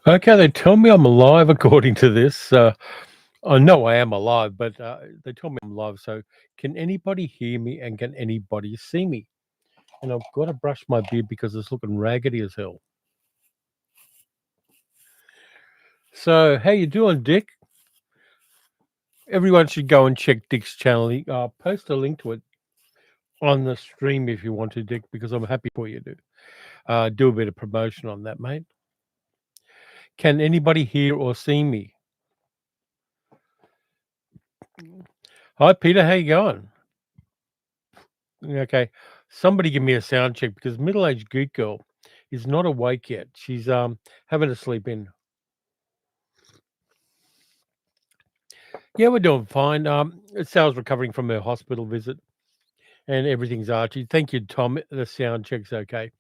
Okay, they tell me I'm alive according to this. I know I am alive, but they tell me I'm alive. So, can anybody hear me and can anybody see me? And I've got to brush my beard because it's looking raggedy as hell. So, how you doing, Dick? Everyone should go and check Dick's channel. Post a link to it on the stream if you want to, Dick, because I'm happy for you to do a bit of promotion on that, mate. Can anybody hear or see me? Hi, Peter. How you going? Okay. Somebody give me a sound check because middle-aged geek girl is not awake yet. She's having to sleep in. Yeah, we're doing fine. Sal's recovering from her hospital visit and everything's archy. Thank you, Tom. The sound check's okay.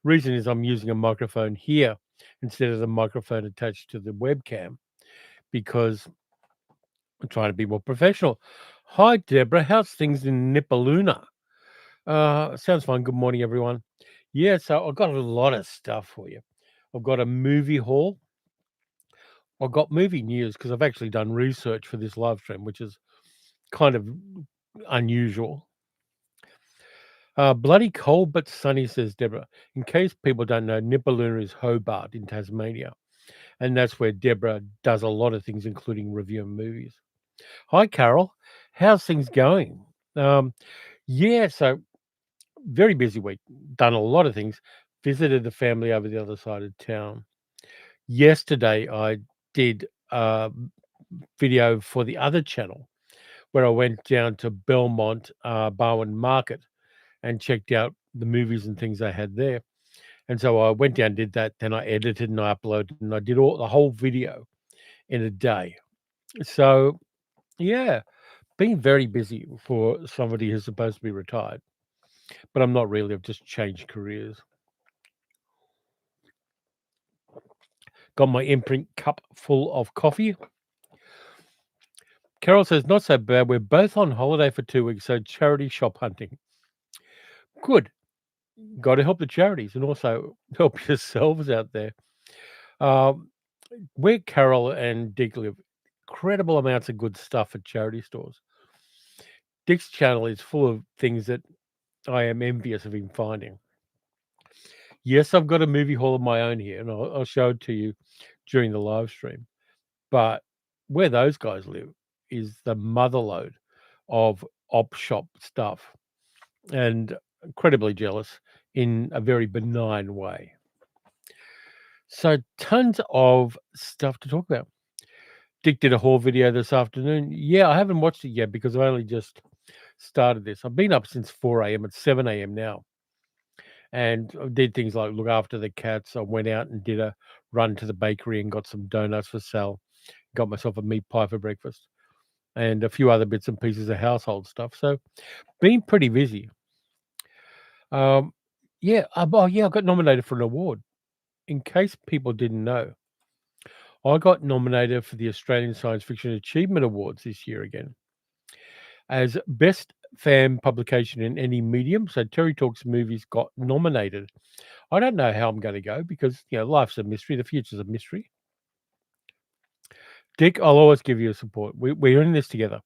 Reason is I'm using a microphone here instead of the microphone attached to the webcam because I'm trying to be more professional. Hi, Deborah. How's things in Nipaluna? Sounds fun. Good morning, everyone. Yeah, so I've got a lot of stuff for you. I've got a movie haul. I've got movie news because I've actually done research for this live stream, which is kind of unusual. Bloody cold but sunny, says Deborah. In case people don't know, Nipaluna is Hobart in Tasmania. And that's where Deborah does a lot of things, including reviewing movies. Hi, Carol. How's things going? Um, yeah, so very busy week. Done a lot of things. Visited the family over the other side of town. Yesterday, I did a video for the other channel where I went down to Belmont, Barwon Market and checked out the movies and things they had there. And so I went down, did that, then I edited and I uploaded and I did all the whole video in a day. So yeah, been very busy for somebody who's supposed to be retired, but I'm not really. I've just changed careers. Got my imprint cup full of coffee. Carol says, not so bad. We're both on holiday for 2 weeks, so charity shop hunting. Good. Got to help the charities and also help yourselves out there. Um, where Carol and Dick live, incredible amounts of good stuff at charity stores. Dick's channel is full of things that I am envious of him finding. Yes, I've got a movie haul of my own here, and I'll show it to you during the live stream. But where those guys live is the motherlode of op shop stuff, and incredibly jealous in a very benign way. So, tons of stuff to talk about. Dick did a haul video this afternoon. Yeah, I haven't watched it yet because I only just started this. I've been up since 4 a.m. It's 7 a.m. now. And I did things like look after the cats. I went out and did a run to the bakery and got some donuts for Sal. Got myself a meat pie for breakfast and a few other bits and pieces of household stuff. So, been pretty busy. Um, yeah. Oh, yeah, I got nominated for an award. In case people didn't know, I got nominated for the Australian Science Fiction Achievement Awards this year again as best fan publication in any medium. So Terry Talks Movies got nominated. I don't know how I'm going to go because life's a mystery. The future's a mystery. Dick, I'll always give you support. We're in this together.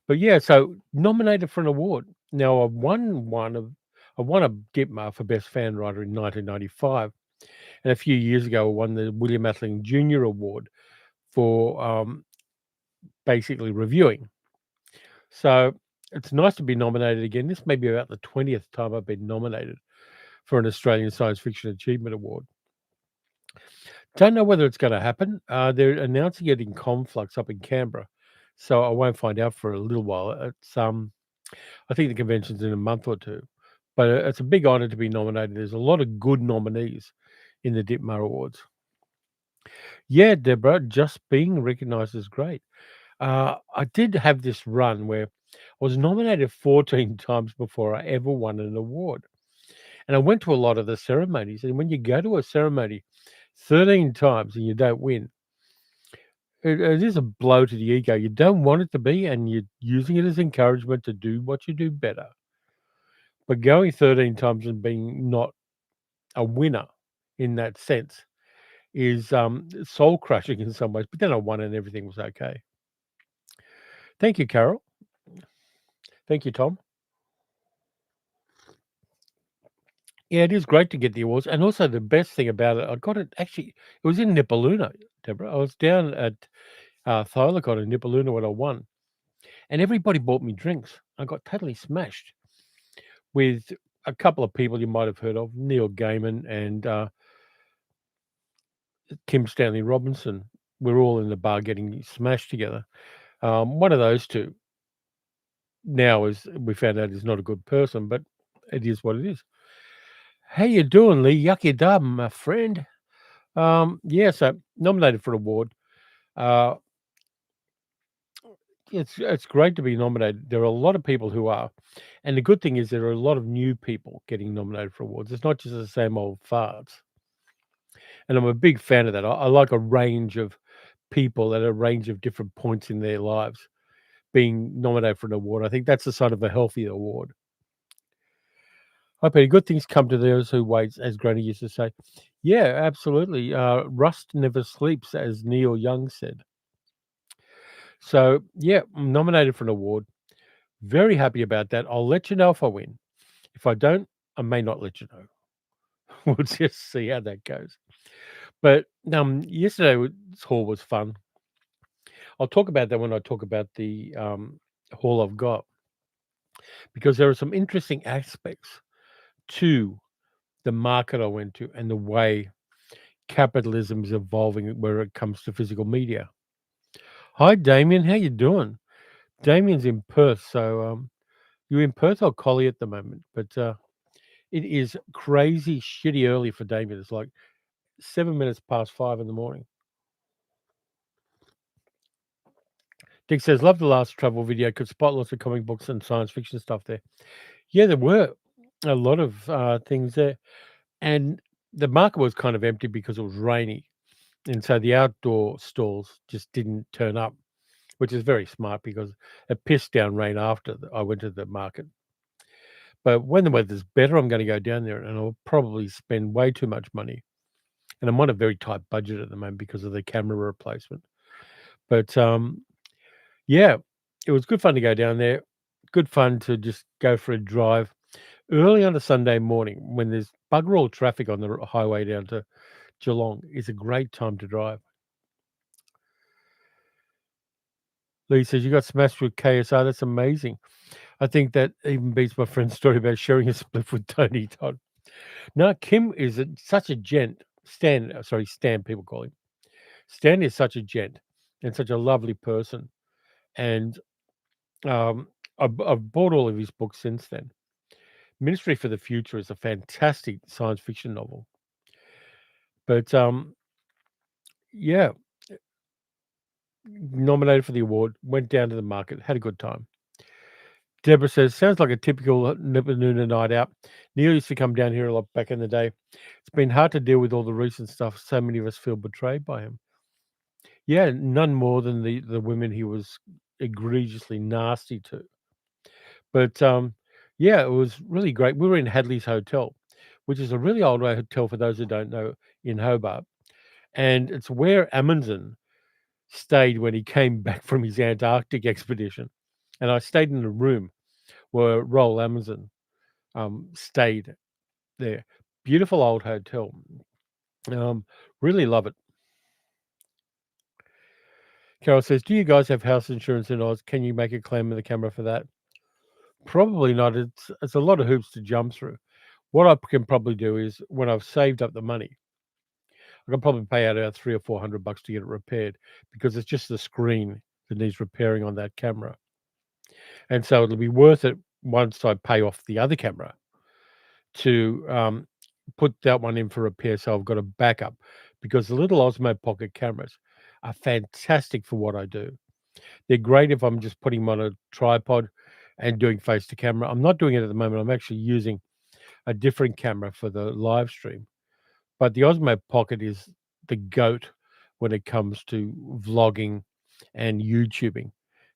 But yeah, so nominated for an award. Now I won a Gitmar for best fan writer in 1995, and a few years ago I won the William Atling Jr. Award for basically reviewing. So it's nice to be nominated again. This may be about the 20th time I've been nominated for an Australian Science Fiction Achievement Award. Don't know whether it's going to happen. They're announcing it in Conflux up in Canberra, so I won't find out for a little while. It's I think the convention's in a month or two, but it's a big honour to be nominated. There's a lot of good nominees in the Ditmar Awards. Yeah, Deborah, just being recognised is great. I did have this run where I was nominated 14 times before I ever won an award. And I went to a lot of the ceremonies. And when you go to a ceremony 13 times and you don't win, it is a blow to the ego. You don't want it to be, and you're using it as encouragement to do what you do better. But going 13 times and being not a winner in that sense is soul crushing in some ways. But then I won and everything was okay. Thank you, Carol. Thank you, Tom. Yeah, it is great to get the awards, and also the best thing about it, I got it actually. It was in Nipaluna, Deborah. I was down at Thylacon in Nipaluna when I won, and everybody bought me drinks. I got totally smashed with a couple of people you might have heard of, Neil Gaiman and Kim Stanley Robinson. We're all in the bar getting smashed together. One of those two now is we found out is not a good person, but it is what it is. How you doing, Lee? Yucky dub, my friend. Yeah, so nominated for an award. Uh, it's great to be nominated. There are a lot of people who are, and the good thing is there are a lot of new people getting nominated for awards. It's not just the same old farts, and I'm a big fan of that. I like a range of people at a range of different points in their lives being nominated for an award. I think that's the sign of a healthy award. Hi, Peter. Good things come to those who wait, as Granny used to say. Yeah, absolutely. Rust never sleeps, as Neil Young said. So, yeah, I'm nominated for an award. Very happy about that. I'll let you know if I win. If I don't, I may not let you know. We'll just see how that goes. But yesterday's haul was fun. I'll talk about that when I talk about the haul I've got, because there are some interesting aspects to the market I went to and the way capitalism is evolving where it comes to physical media. Hi, Damien. How you doing? Damien's in Perth, so you're in Perth or Collie at the moment, but it is crazy shitty early for Damien. It's like 7 minutes past 5 in the morning. Dick says, love the last travel video. Could spot lots of comic books and science fiction stuff there. Yeah, there were a lot of things there. And the market was kind of empty because it was rainy. And so the outdoor stalls just didn't turn up, which is very smart because it pissed down rain after I went to the market. But when the weather's better, I'm going to go down there and I'll probably spend way too much money. And I'm on a very tight budget at the moment because of the camera replacement. But yeah, it was good fun to go down there. Good fun to just go for a drive early on a Sunday morning when there's bugger all traffic on the highway down to Geelong. Is a great time to drive. Lee says, you got smashed with KSR. That's amazing. I think that even beats my friend's story about sharing a split with Tony Todd. No, Kim is such a gent. Stan, people call him. Stan is such a gent and such a lovely person. And I've bought all of his books since then. Ministry for the Future is a fantastic science fiction novel. But yeah, nominated for the award, went down to the market, had a good time. Deborah says, sounds like a typical Nippanuna night out. Neil used to come down here a lot back in the day. It's been hard to deal with all the recent stuff. So many of us feel betrayed by him. Yeah, none more than the women he was egregiously nasty to. But yeah, it was really great. We were in Hadley's Hotel, which is a really old hotel for those who don't know in Hobart. And it's where Amundsen stayed when he came back from his Antarctic expedition. And I stayed in a room where Roald Amundsen stayed there. Beautiful old hotel. Really love it. Carol says, do you guys have house insurance in Oz? Can you make a claim in the camera for that? Probably not. It's a lot of hoops to jump through. What I can probably do is when I've saved up the money, I can probably pay out about $300 or $400 to get it repaired because it's just the screen that needs repairing on that camera. And so it'll be worth it once I pay off the other camera to put that one in for repair. So I've got a backup because the little Osmo Pocket cameras are fantastic for what I do. They're great if I'm just putting them on a tripod and doing face to camera. I'm not doing it at the moment. I'm actually using a different camera for the live stream. But the Osmo Pocket is the goat when it comes to vlogging and YouTubing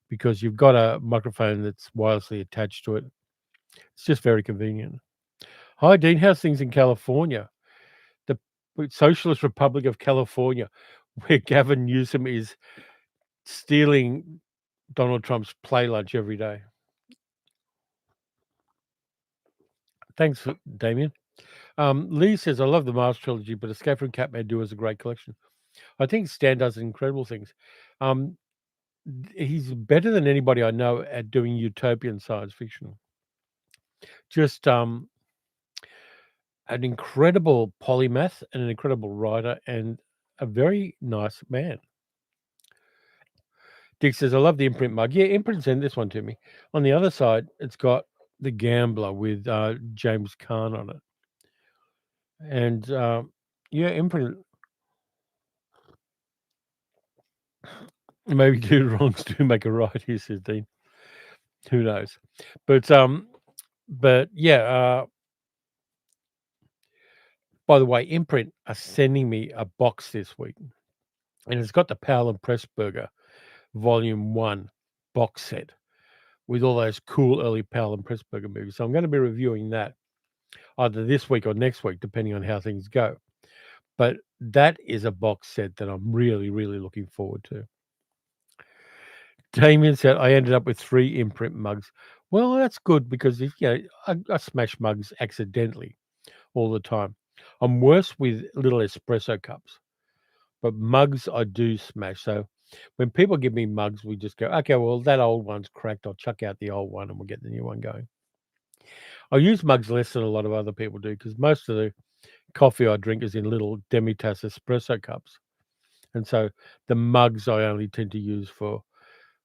because you've got a microphone that's wirelessly attached to it. It's just very convenient. Hi, Dean. How's things in California? The with Socialist Republic of California, where Gavin Newsom is stealing Donald Trump's play lunch every day. Thanks, Damien. Lee says, I love the Mars trilogy, but Escape from Kathmandu is a great collection. I think Stan does incredible things. Um, he's better than anybody I know at doing utopian science fiction. Just an incredible polymath and an incredible writer and a very nice man. Dick says, I love the imprint mug. Yeah, imprint sent this one to me. On the other side, it's got The Gambler with James Caan on it. And yeah, imprint. Maybe two wrongs do make a right, he says, Dean. Who knows? But yeah, by the way, Imprint are sending me a box this week. And it's got the Powell and Pressburger Volume 1 box set with all those cool early Powell and Pressburger movies. So I'm going to be reviewing that either this week or next week, depending on how things go. But that is a box set that I'm really, really looking forward to. Damien said, I ended up with 3 imprint mugs. Well, that's good because if I smash mugs accidentally all the time. I'm worse with little espresso cups, but mugs I do smash. So when people give me mugs, we just go, okay, well, that old one's cracked. I'll chuck out the old one and we'll get the new one going. I use mugs less than a lot of other people do because most of the coffee I drink is in little Demitas espresso cups. And so the mugs I only tend to use for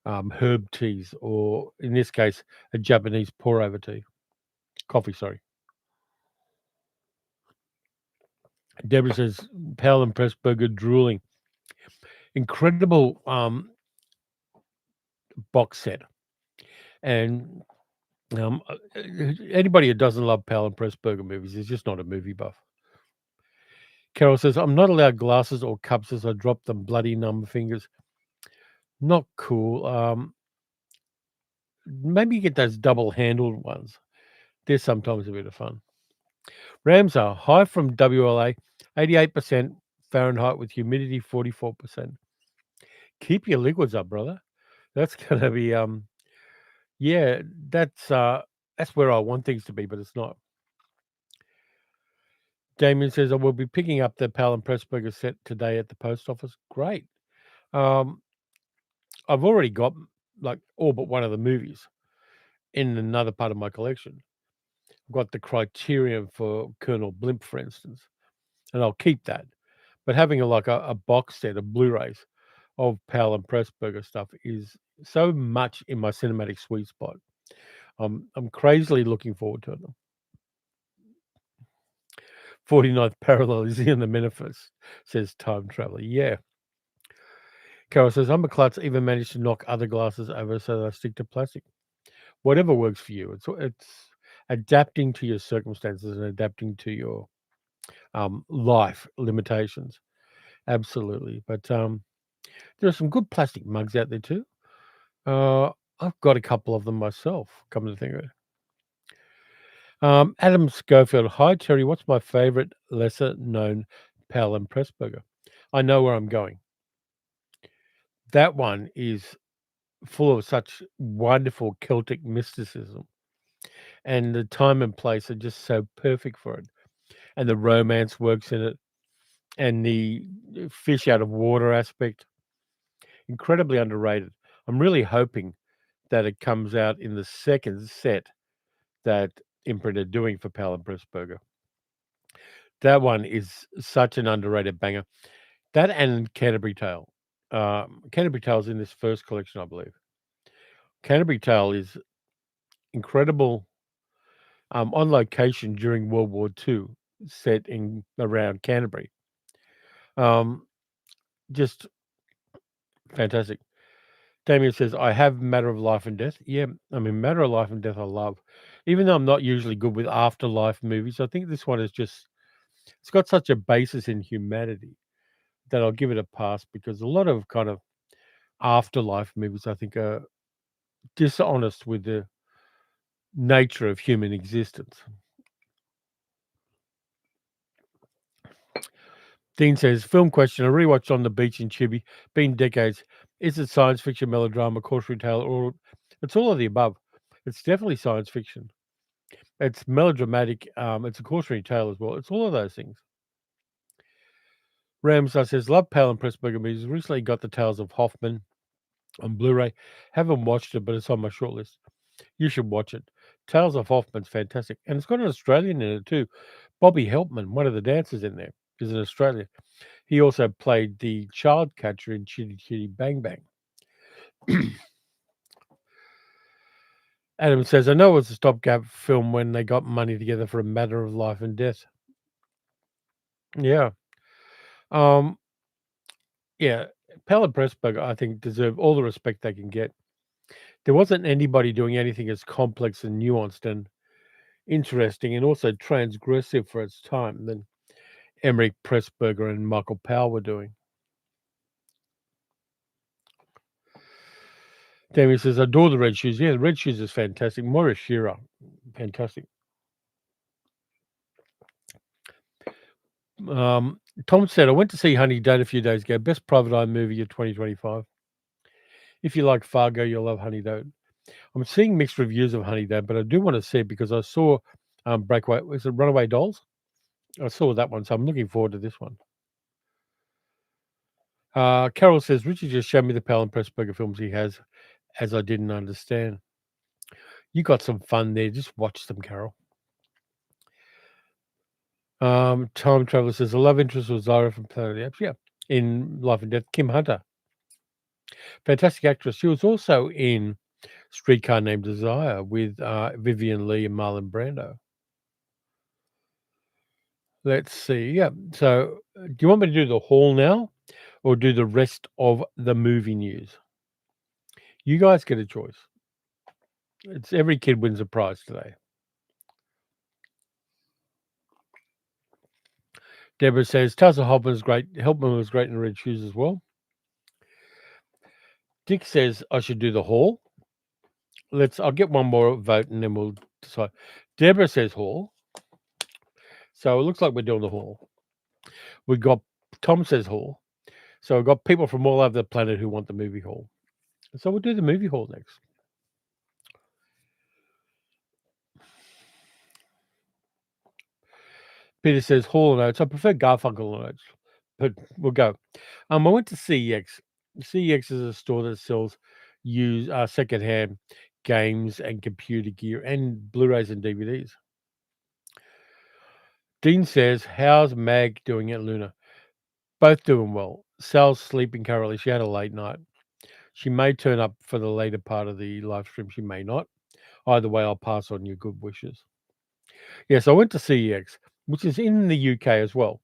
herb teas or, in this case, a Japanese pour-over tea. Coffee, sorry. Deborah says, Powell and Pressburger drooling. Incredible box set. And anybody who doesn't love Powell and Pressburger movies is just not a movie buff. Carol says, I'm not allowed glasses or cups as I drop them bloody numb fingers. Not cool. Maybe you get those double-handled ones. They're sometimes a bit of fun. Ramsar, high from WLA, 88% Fahrenheit with humidity 44%. Keep your liquids up, brother. That's going to be yeah, that's where I want things to be, but it's not. Damien says, I will be picking up the Powell and Pressburger set today at the post office. Great. Um, I've already got like all but one of the movies in another part of my collection. I've got the Criterion for Colonel Blimp, for instance, and I'll keep that. But having a box set of Blu-rays of Powell and Pressburger stuff is so much in my cinematic sweet spot. I'm crazily looking forward to it. 49th parallel is in the Menifest, says Time Traveler. Yeah. Carol says, I'm a klutz, even managed to knock other glasses over so that I stick to plastic. Whatever works for you. It's adapting to your circumstances and adapting to your life limitations. Absolutely. But there are some good plastic mugs out there too. I've got a couple of them myself, come to think of it. Adam Schofield, hi Terry, what's my favorite lesser known Powell and Pressburger? I know where I'm going. That one is full of such wonderful Celtic mysticism, and the time and place are just so perfect for it. And the romance works in it, and the fish out of water aspect, incredibly underrated. I'm really hoping that it comes out in the second set that Imprint are doing for Powell and Pressburger. That one is such an underrated banger. That and Canterbury Tale. Canterbury Tale's in this first collection, I believe. Canterbury Tale is incredible, on location during World War II, set in around Canterbury. Um, just fantastic. Damien says, I have Matter of Life and Death. Yeah, I mean, Matter of Life and Death I love. Even though I'm not usually good with afterlife movies, I think this one is just, it's got such a basis in humanity that I'll give it a pass because a lot of kind of afterlife movies, I think, are dishonest with the nature of human existence. Dean says, film question. I rewatched On the Beach in Chibi. Been decades. Is it science fiction, melodrama, cautionary tale, or it's all of the above? It's definitely science fiction. It's melodramatic. It's a cautionary tale as well. It's all of those things. Ramsar says, love Pale and Pressburger movies. Recently got the Tales of Hoffman on Blu-ray. Haven't watched it, but it's on my shortlist. You should watch it. Tales of Hoffman's fantastic. And it's got an Australian in it too. Bobby Helpman, one of the dancers in there, is an Australian. He also played the child catcher in Chitty Chitty Bang Bang. Adam says, I know it was a stopgap film when they got money together for a matter of life and death. Yeah. Um, yeah. Pell and Pressburger, I think, deserve all the respect they can get. There wasn't anybody doing anything as complex and nuanced and interesting and also transgressive for its time than Emmerich Pressburger and Michael Powell were doing. Damien says, I adore the Red Shoes. Yeah, the Red Shoes is fantastic. Moira Shearer, fantastic. Tom said, I went to see Honey Don't a few days ago. Best private eye movie of 2025. If you like Fargo, you'll love Honey Don't. I'm seeing mixed reviews of Honey Don't, but I do want to see it because I saw Breakaway. Was it Runaway Dolls? I saw that one, so I'm looking forward to this one. Carol says, Richie just showed me the Powell and Pressburger films he has, as I didn't understand. You got some fun there. Just watch them, Carol. Time Traveler says, the love interest was Zyra from Planet of the Apes. Yeah, in Life and Death. Kim Hunter. Fantastic actress. She was also in Streetcar Named Desire with Vivian Lee and Marlon Brando. Let's see. Yeah. So, do you want me to do the haul now or do the rest of the movie news? You guys get a choice. It's every kid wins a prize today. Deborah says, Tassa Hoffman was great. Helpman was great in Red Shoes as well. Dick says, I should do the haul. I'll get one more vote and then we'll decide. Deborah says haul. So it looks like we're doing the haul. We've got Tom says haul. So we've got people from all over the planet who want the movie haul. So we'll do the movie haul next. Peter says haul notes. I prefer Garfunkel notes, but we'll go. I went to CEX. CEX is a store that sells used secondhand games and computer gear and Blu-rays and DVDs. Dean says, how's Mag doing at Luna? Both doing well. Sal's sleeping currently. She had a late night. She may turn up for the later part of the live stream. She may not. Either way, I'll pass on your good wishes. Yes, I went to CEX, which is in the UK as well.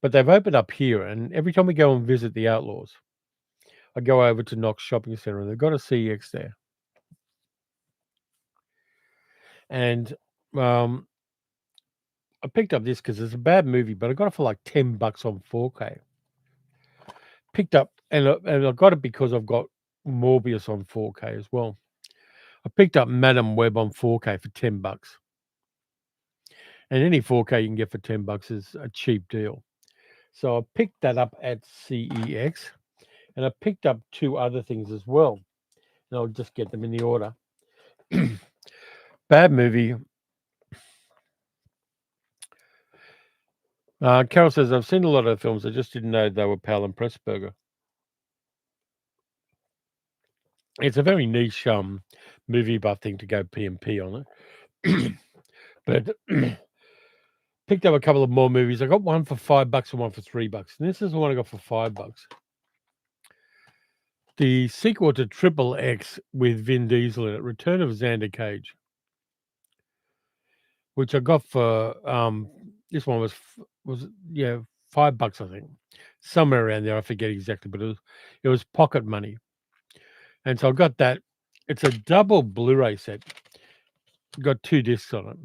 But they've opened up here, and every time we go and visit the Outlaws, I go over to Knox Shopping Centre, and they've got a CEX there. And I picked up this because it's a bad movie, but I got it for like $10 on 4K. Picked up, and I got it because I've got Morbius on 4K as well. I picked up Madam Web on 4K for $10. And any 4K you can get for $10 is a cheap deal. So I picked that up at CEX, and I picked up two other things as well. And I'll just get them in the order. Bad movie. Carol says, I've seen a lot of films. I just didn't know they were Powell and Pressburger. It's a very niche movie buff thing to go P&P on it. But picked up a couple of more movies. I got one for $5 and one for $3. And this is the one I got for $5. The sequel to Triple X with Vin Diesel in it, Return of Xander Cage, which I got for this one was $5, I think, somewhere around there. I forget exactly, but it was pocket money, and so I got that. It's a double Blu-ray set. Got 2 discs on it.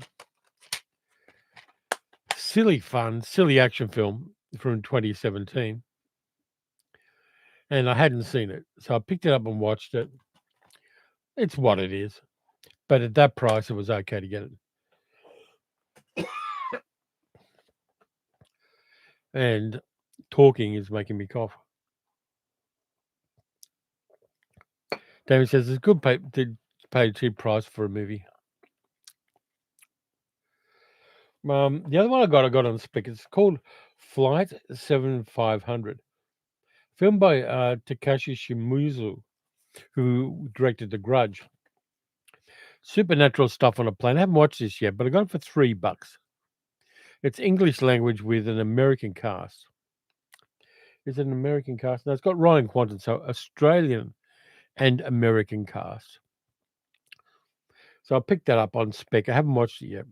Silly fun, silly action film from 2017. And I hadn't seen it. So I picked it up and watched it. It's what it is. But at that price, it was okay to get it. And Talking is making me cough. David says it's good to pay a cheap price for a movie. The other one I got on spec. It's called Flight 7500, filmed by Takashi Shimizu, who directed The Grudge. Supernatural stuff on a plane. I haven't watched this yet, but I got it for $3. It's English language with an American cast. Is it an American cast? No, it's got Ryan Quanten, so Australian and American cast. So I picked that up on spec. I haven't watched it yet.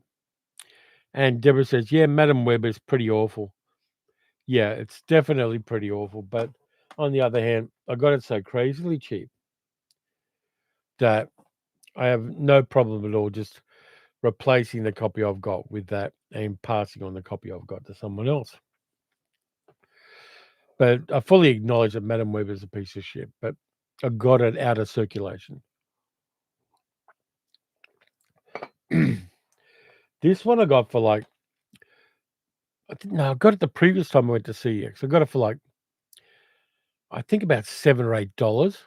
And Deborah says, yeah, Madam Web is pretty awful. Yeah, it's definitely pretty awful. But on the other hand, I got it so crazily cheap that I have no problem at all just replacing the copy I've got with that and passing on the copy I've got to someone else. But I fully acknowledge that Madam Web is a piece of shit, but I got it out of circulation. This one I got for like, I got it the previous time I went to CX. I got it for like, I think about $7 or $8.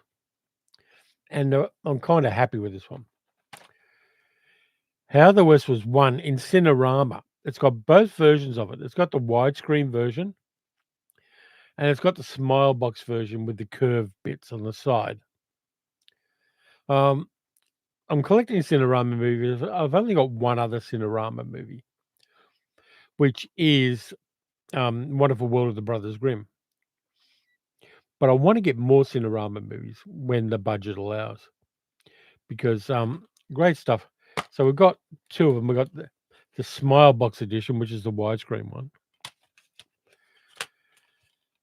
And I'm kind of happy with this one. How the West was won in Cinerama. It's got both versions of it. It's got the widescreen version and it's got the smile box version with the curved bits on the side. Um, I'm collecting Cinerama movies. I've only got one other Cinerama movie, which is Wonderful World of the Brothers Grimm. But I want to get more Cinerama movies when the budget allows, because great stuff. So we've got two of them. We've got the Smile Box edition, which is the widescreen one,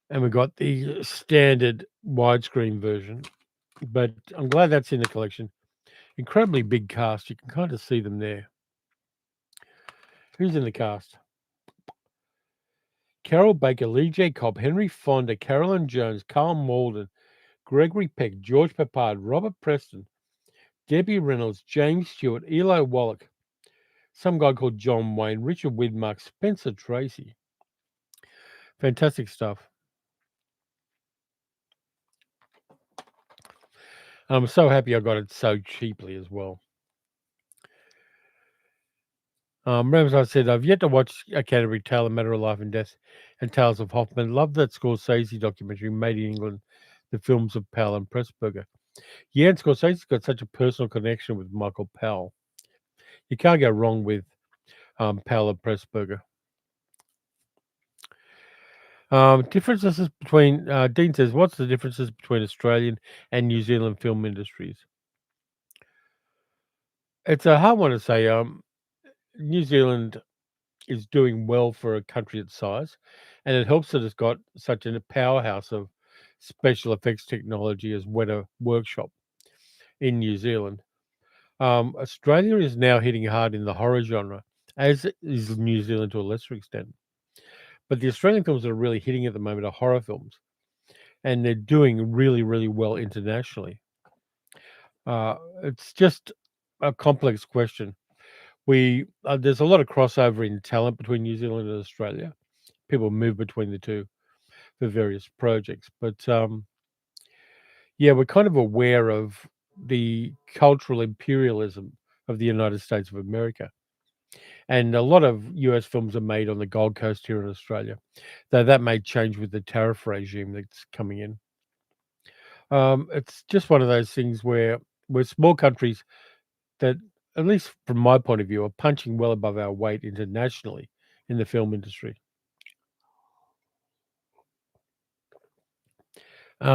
and we've got the standard widescreen version. But I'm glad that's in the collection. Incredibly big cast. You can kind of see them there. Who's in the cast? Carol Baker, Lee J. Cobb, Henry Fonda, Carolyn Jones, Carl Malden, Gregory Peck, George Peppard, Robert Preston, Debbie Reynolds, James Stewart, Eli Wallach, some guy called John Wayne, Richard Widmark, Spencer Tracy. Fantastic stuff. I'm so happy I got it so cheaply as well. Ramsay said, I've yet to watch a Canterbury Tale, A Matter of Life and Death, and Tales of Hoffman. Love that Scorsese documentary, Made in England, the films of Powell and Pressburger. Yeah, and Scorsese's got such a personal connection with Michael Powell. You can't go wrong with Powell and Pressburger. Differences between, Dean says, what's the differences between Australian and New Zealand film industries? It's a hard one to say. New Zealand is doing well for a country its size, and it helps that it's got such a powerhouse of special effects technology as Weta Workshop in New Zealand. Australia is now hitting hard in the horror genre, as is New Zealand to a lesser extent. But the Australian films that are really hitting at the moment are horror films, and they're doing really, really well internationally. It's just a complex question. There's a lot of crossover in talent between New Zealand and Australia. People move between the two for various projects, but yeah, we're kind of aware of the cultural imperialism of the United States of America, and a lot of US films are made on the Gold Coast here in Australia, though that may change with the tariff regime that's coming in. It's just one of those things where we're small countries that, at least from my point of view, are punching well above our weight internationally in the film industry.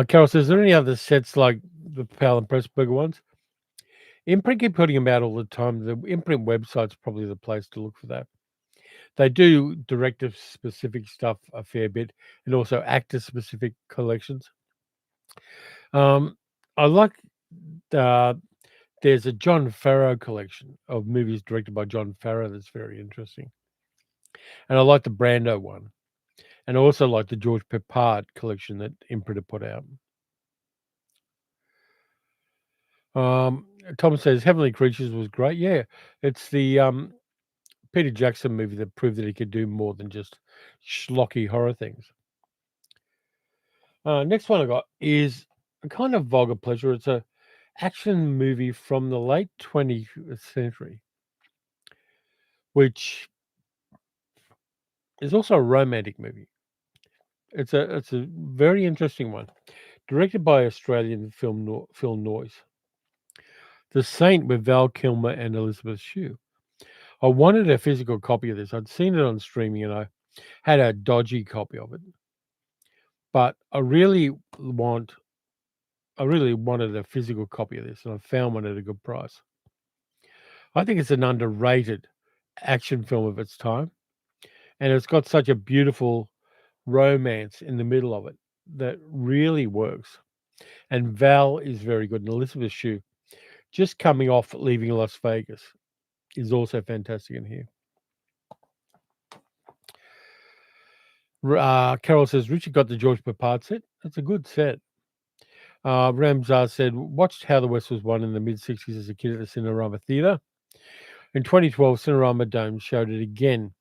Carol says, "Are there any other sets like the Powell and Pressburger ones?" Imprint keep putting them out all the time. The Imprint website's probably the place to look for that. They do director specific stuff a fair bit, and also actor specific collections. Um, I like uh, there's a John Farrow collection of movies directed by John Farrow that's very interesting, and I like the Brando one, and I also like the George Peppard collection that Imprint have put out. Um, Tom says Heavenly Creatures was great. Yeah, it's the Peter Jackson movie that proved that he could do more than just schlocky horror things. Next one I got is a kind of vulgar pleasure. It's a action movie from the late 20th century, which is also a romantic movie. It's a very interesting one, directed by Australian film noise. The Saint with Val Kilmer and Elizabeth Shue. I wanted a physical copy of this. I'd seen it on streaming and I had a dodgy copy of it, but I really wanted a physical copy of this, and I found one at a good price. I think it's an underrated action film of its time, and it's got such a beautiful romance in the middle of it that really works. And Val is very good, and Elizabeth Shue, just coming off leaving Las Vegas, is also fantastic in here. Carol says Richard got the George Papard set. That's a good set. Ramzar said, watched How the West Was Won in the mid 60s as a kid at the Cinerama Theatre. In 2012, Cinerama Dome showed it again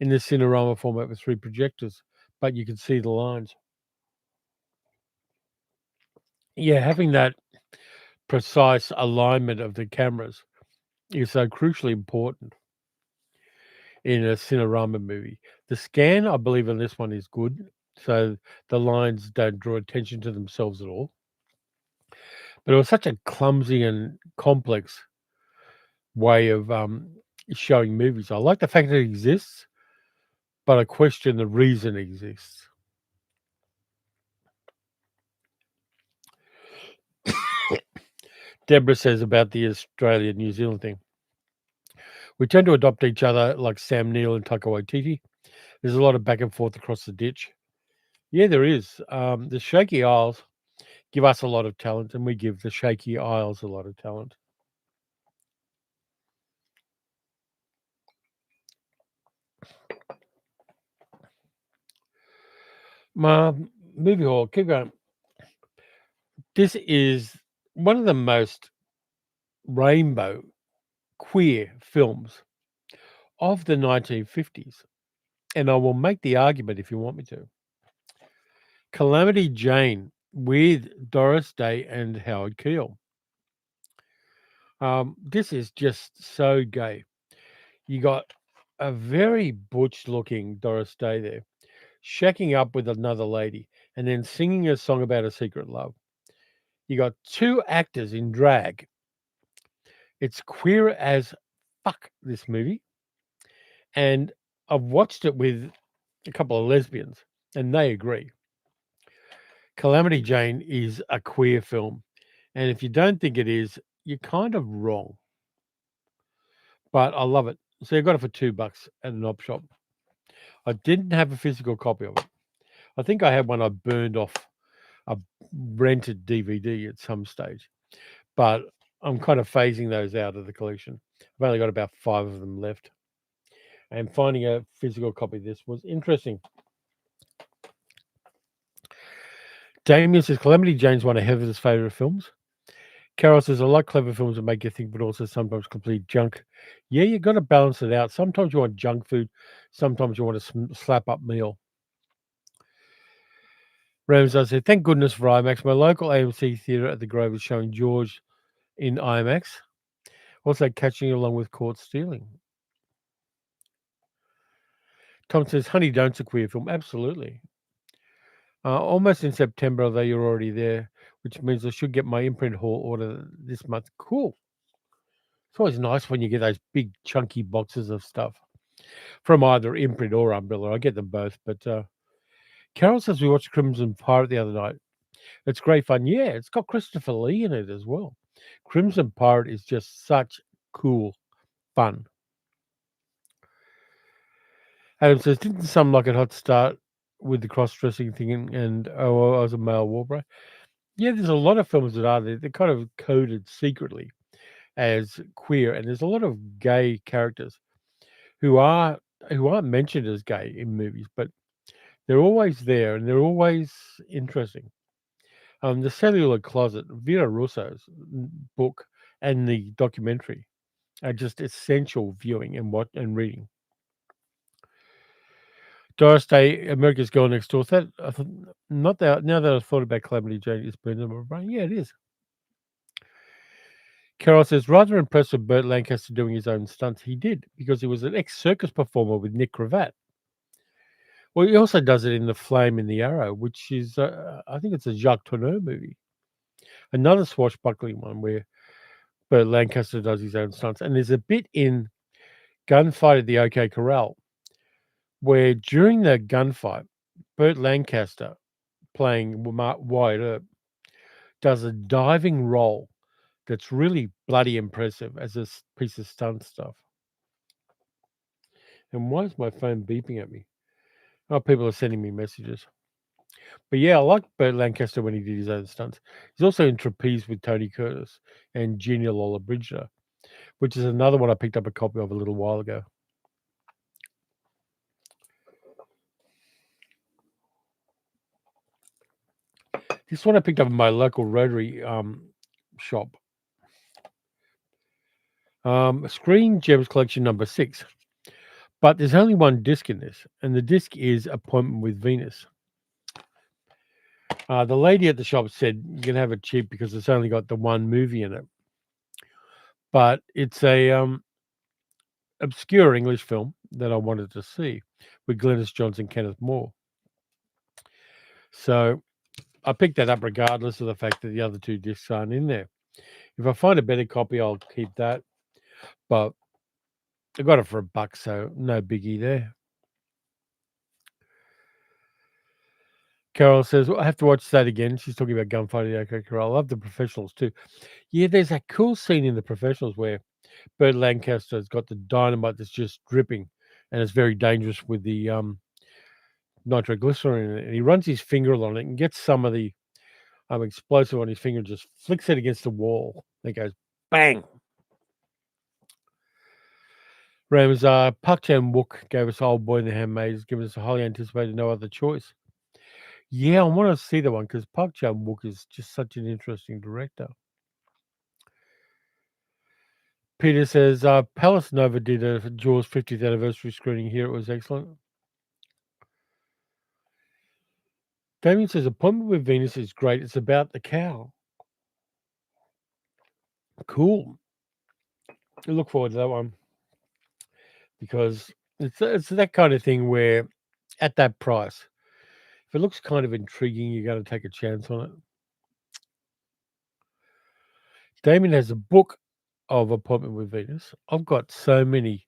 in the Cinerama format with 3 projectors, but you could see the lines. Yeah, having that precise alignment of the cameras is so crucially important in a Cinerama movie. The scan, I believe, in this one is good, so the lines don't draw attention to themselves at all. But it was such a clumsy and complex way of showing movies. I like the fact that it exists, but I question the reason it exists. Deborah says about the Australia New Zealand thing. We tend to adopt each other like Sam Neill and Taika Waititi. There's a lot of back and forth across the ditch. Yeah, there is. The Shaky Isles give us a lot of talent, and we give the Shaky Isles a lot of talent. My movie hall, keep going. This is one of the most rainbow queer films of the 1950s, and I will make the argument if you want me to. Calamity Jane with Doris Day and Howard Keel. This is just so gay. You got a very butch looking Doris Day there, shacking up with another lady and then singing a song about a secret love. You got 2 actors in drag. It's queer as fuck, this movie. And I've watched it with a couple of lesbians, and they agree. Calamity Jane is a queer film. And if you don't think it is, you're kind of wrong. But I love it. So I got it for $2 at an op shop. I didn't have a physical copy of it. I think I had one I burned off a rented DVD at some stage, but I'm kind of phasing those out of the collection. I've only got about 5 of them left, and finding a physical copy of this was interesting. Damien says Calamity Jane's one of Heather's favourite films. Carol says, I like clever films that make you think, but also sometimes complete junk. Yeah, you got to balance it out. Sometimes you want junk food, sometimes you want a slap up meal. Rams, I said, thank goodness for IMAX. My local AMC theatre at the Grove is showing George in IMAX. Also catching along with Caught Stealing. Tom says, Honey Don't's a queer film. Absolutely. Almost in September, although you're already there, which means I should get my imprint haul order this month. Cool. It's always nice when you get those big chunky boxes of stuff from either imprint or Umbrella. I get them both. But Carol says we watched Crimson Pirate the other night. It's great fun. Yeah, it's got Christopher Lee in it as well. Crimson Pirate is just such cool fun. Adam says, didn't some like it hot start with the cross-dressing thing and I was a male war bro? Yeah, there's a lot of films that are there. They're kind of coded secretly as queer, and there's a lot of gay characters who are who aren't mentioned as gay in movies, but they're always there and they're always interesting. The Cellular Closet, Vera Russo's book, and the documentary are just essential viewing and reading. Doris Day, America's Girl Next Door. That I thought, not that now that I've thought about Calamity Jane, it's been in my brain. Yeah, it is. Carol says, rather impressed with Burt Lancaster doing his own stunts. He did, because he was an ex-circus performer with Nick Cravat. Well, he also does it in The Flame in the Arrow, which is, I think it's a Jacques Tourneur movie. Another swashbuckling one where Burt Lancaster does his own stunts. And there's a bit in Gunfight at the OK Corral where during the gunfight, Burt Lancaster, playing Wyatt Earp, does a diving roll that's really bloody impressive as a piece of stunt stuff. And why is my phone beeping at me? Oh, people are sending me messages. But yeah, I like Burt Lancaster when he did his own stunts. He's also in Trapeze with Tony Curtis and Genia Lollobrigida, which is another one I picked up a copy of a little while ago. This one I picked up in my local Rotary shop. Screen Gems Collection number 6. But there's only one disc in this, and the disc is Appointment with Venus. The lady at the shop said you can have it cheap because it's only got the one movie in it. But it's a obscure English film that I wanted to see with Glynis Johnson, Kenneth More. So I picked that up regardless of the fact that the other two discs aren't in there. If I find a better copy, I'll keep that. But I got it for $1, so no biggie there. Carol says, well, I have to watch that again. She's talking about Gunfight at the OK Corral. I love The Professionals too. Yeah, there's that cool scene in The Professionals where Burt Lancaster's got the dynamite that's just dripping, and it's very dangerous with the nitroglycerin in it. And he runs his finger along it and gets some of the explosive on his finger, and just flicks it against the wall. And it goes bang. Rams, Park Chan-wook gave us Old Boy and the Handmaid, given us a highly anticipated No Other Choice. Yeah, I want to see that one because Park Chan-wook is just such an interesting director. Peter says, Palace Nova did a Jaws 50th anniversary screening here. It was excellent. Damien says, Appointment with Venus is great. It's about the cow. Cool. I look forward to that one because it's that kind of thing where at that price, if it looks kind of intriguing, you got to take a chance on it. Damien has a book of Appointment with Venus. I've got so many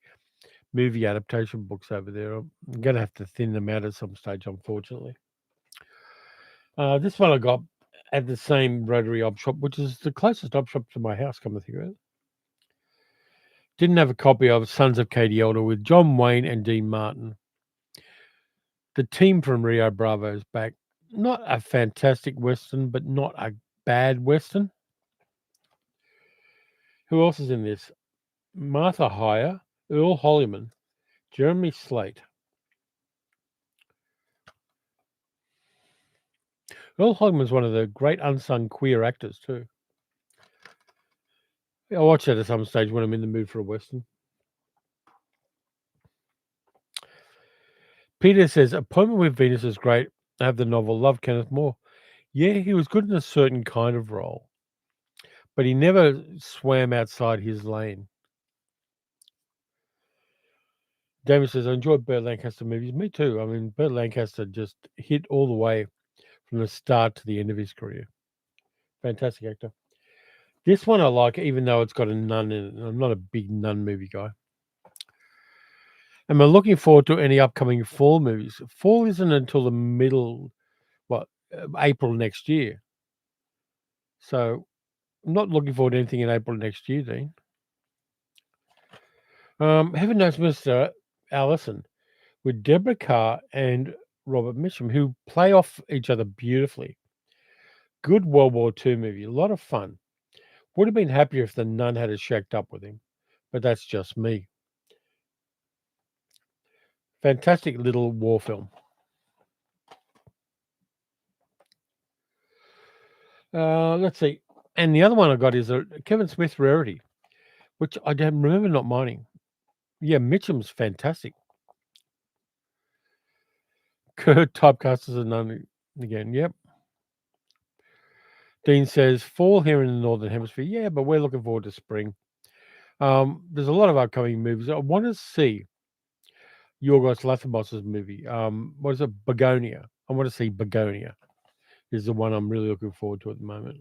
movie adaptation books over there. I'm going to have to thin them out at some stage, unfortunately. This one I got at the same Rotary op shop, which is the closest op shop to my house, come to think of it. Didn't have a copy of Sons of Katie Elder with John Wayne and Dean Martin. The team from Rio Bravo is back. Not a fantastic Western, but not a bad Western. Who else is in this? Martha Heyer, Earl Holliman, Jeremy Slate. Earl Holliman's one of the great unsung queer actors too. I'll watch that at some stage when I'm in the mood for a Western. Peter says, Appointment with Venus is great. I have the novel. Love Kenneth More. Yeah, he was good in a certain kind of role, but he never swam outside his lane. David says, I enjoy Burt Lancaster movies. Me too. I mean, Burt Lancaster just hit all the way from the start to the end of his career. Fantastic actor. This one I like, even though it's got a nun in it. I'm not a big nun movie guy. Am I looking forward to any upcoming fall movies? Fall isn't until the middle, April next year. So I'm not looking forward to anything in April next year, Dean. Heaven knows Mr. Allison with Deborah Carr and Robert Mitchum, who play off each other beautifully. Good World War II movie, a lot of fun. Would have been happier if the nun had shacked up with him, but that's just me. Fantastic little war film. Let's see. And the other one I got is a Kevin Smith rarity, which I don't remember not mining. Yeah, Mitchum's fantastic. Kurt typecast as a nun again. Yep. Dean says fall here in the northern hemisphere. Yeah, but we're looking forward to spring. There's a lot of upcoming movies. I want to see Yorgos Lanthimos' movie. What is it? Begonia. I want to see Begonia. Is the one I'm really looking forward to at the moment.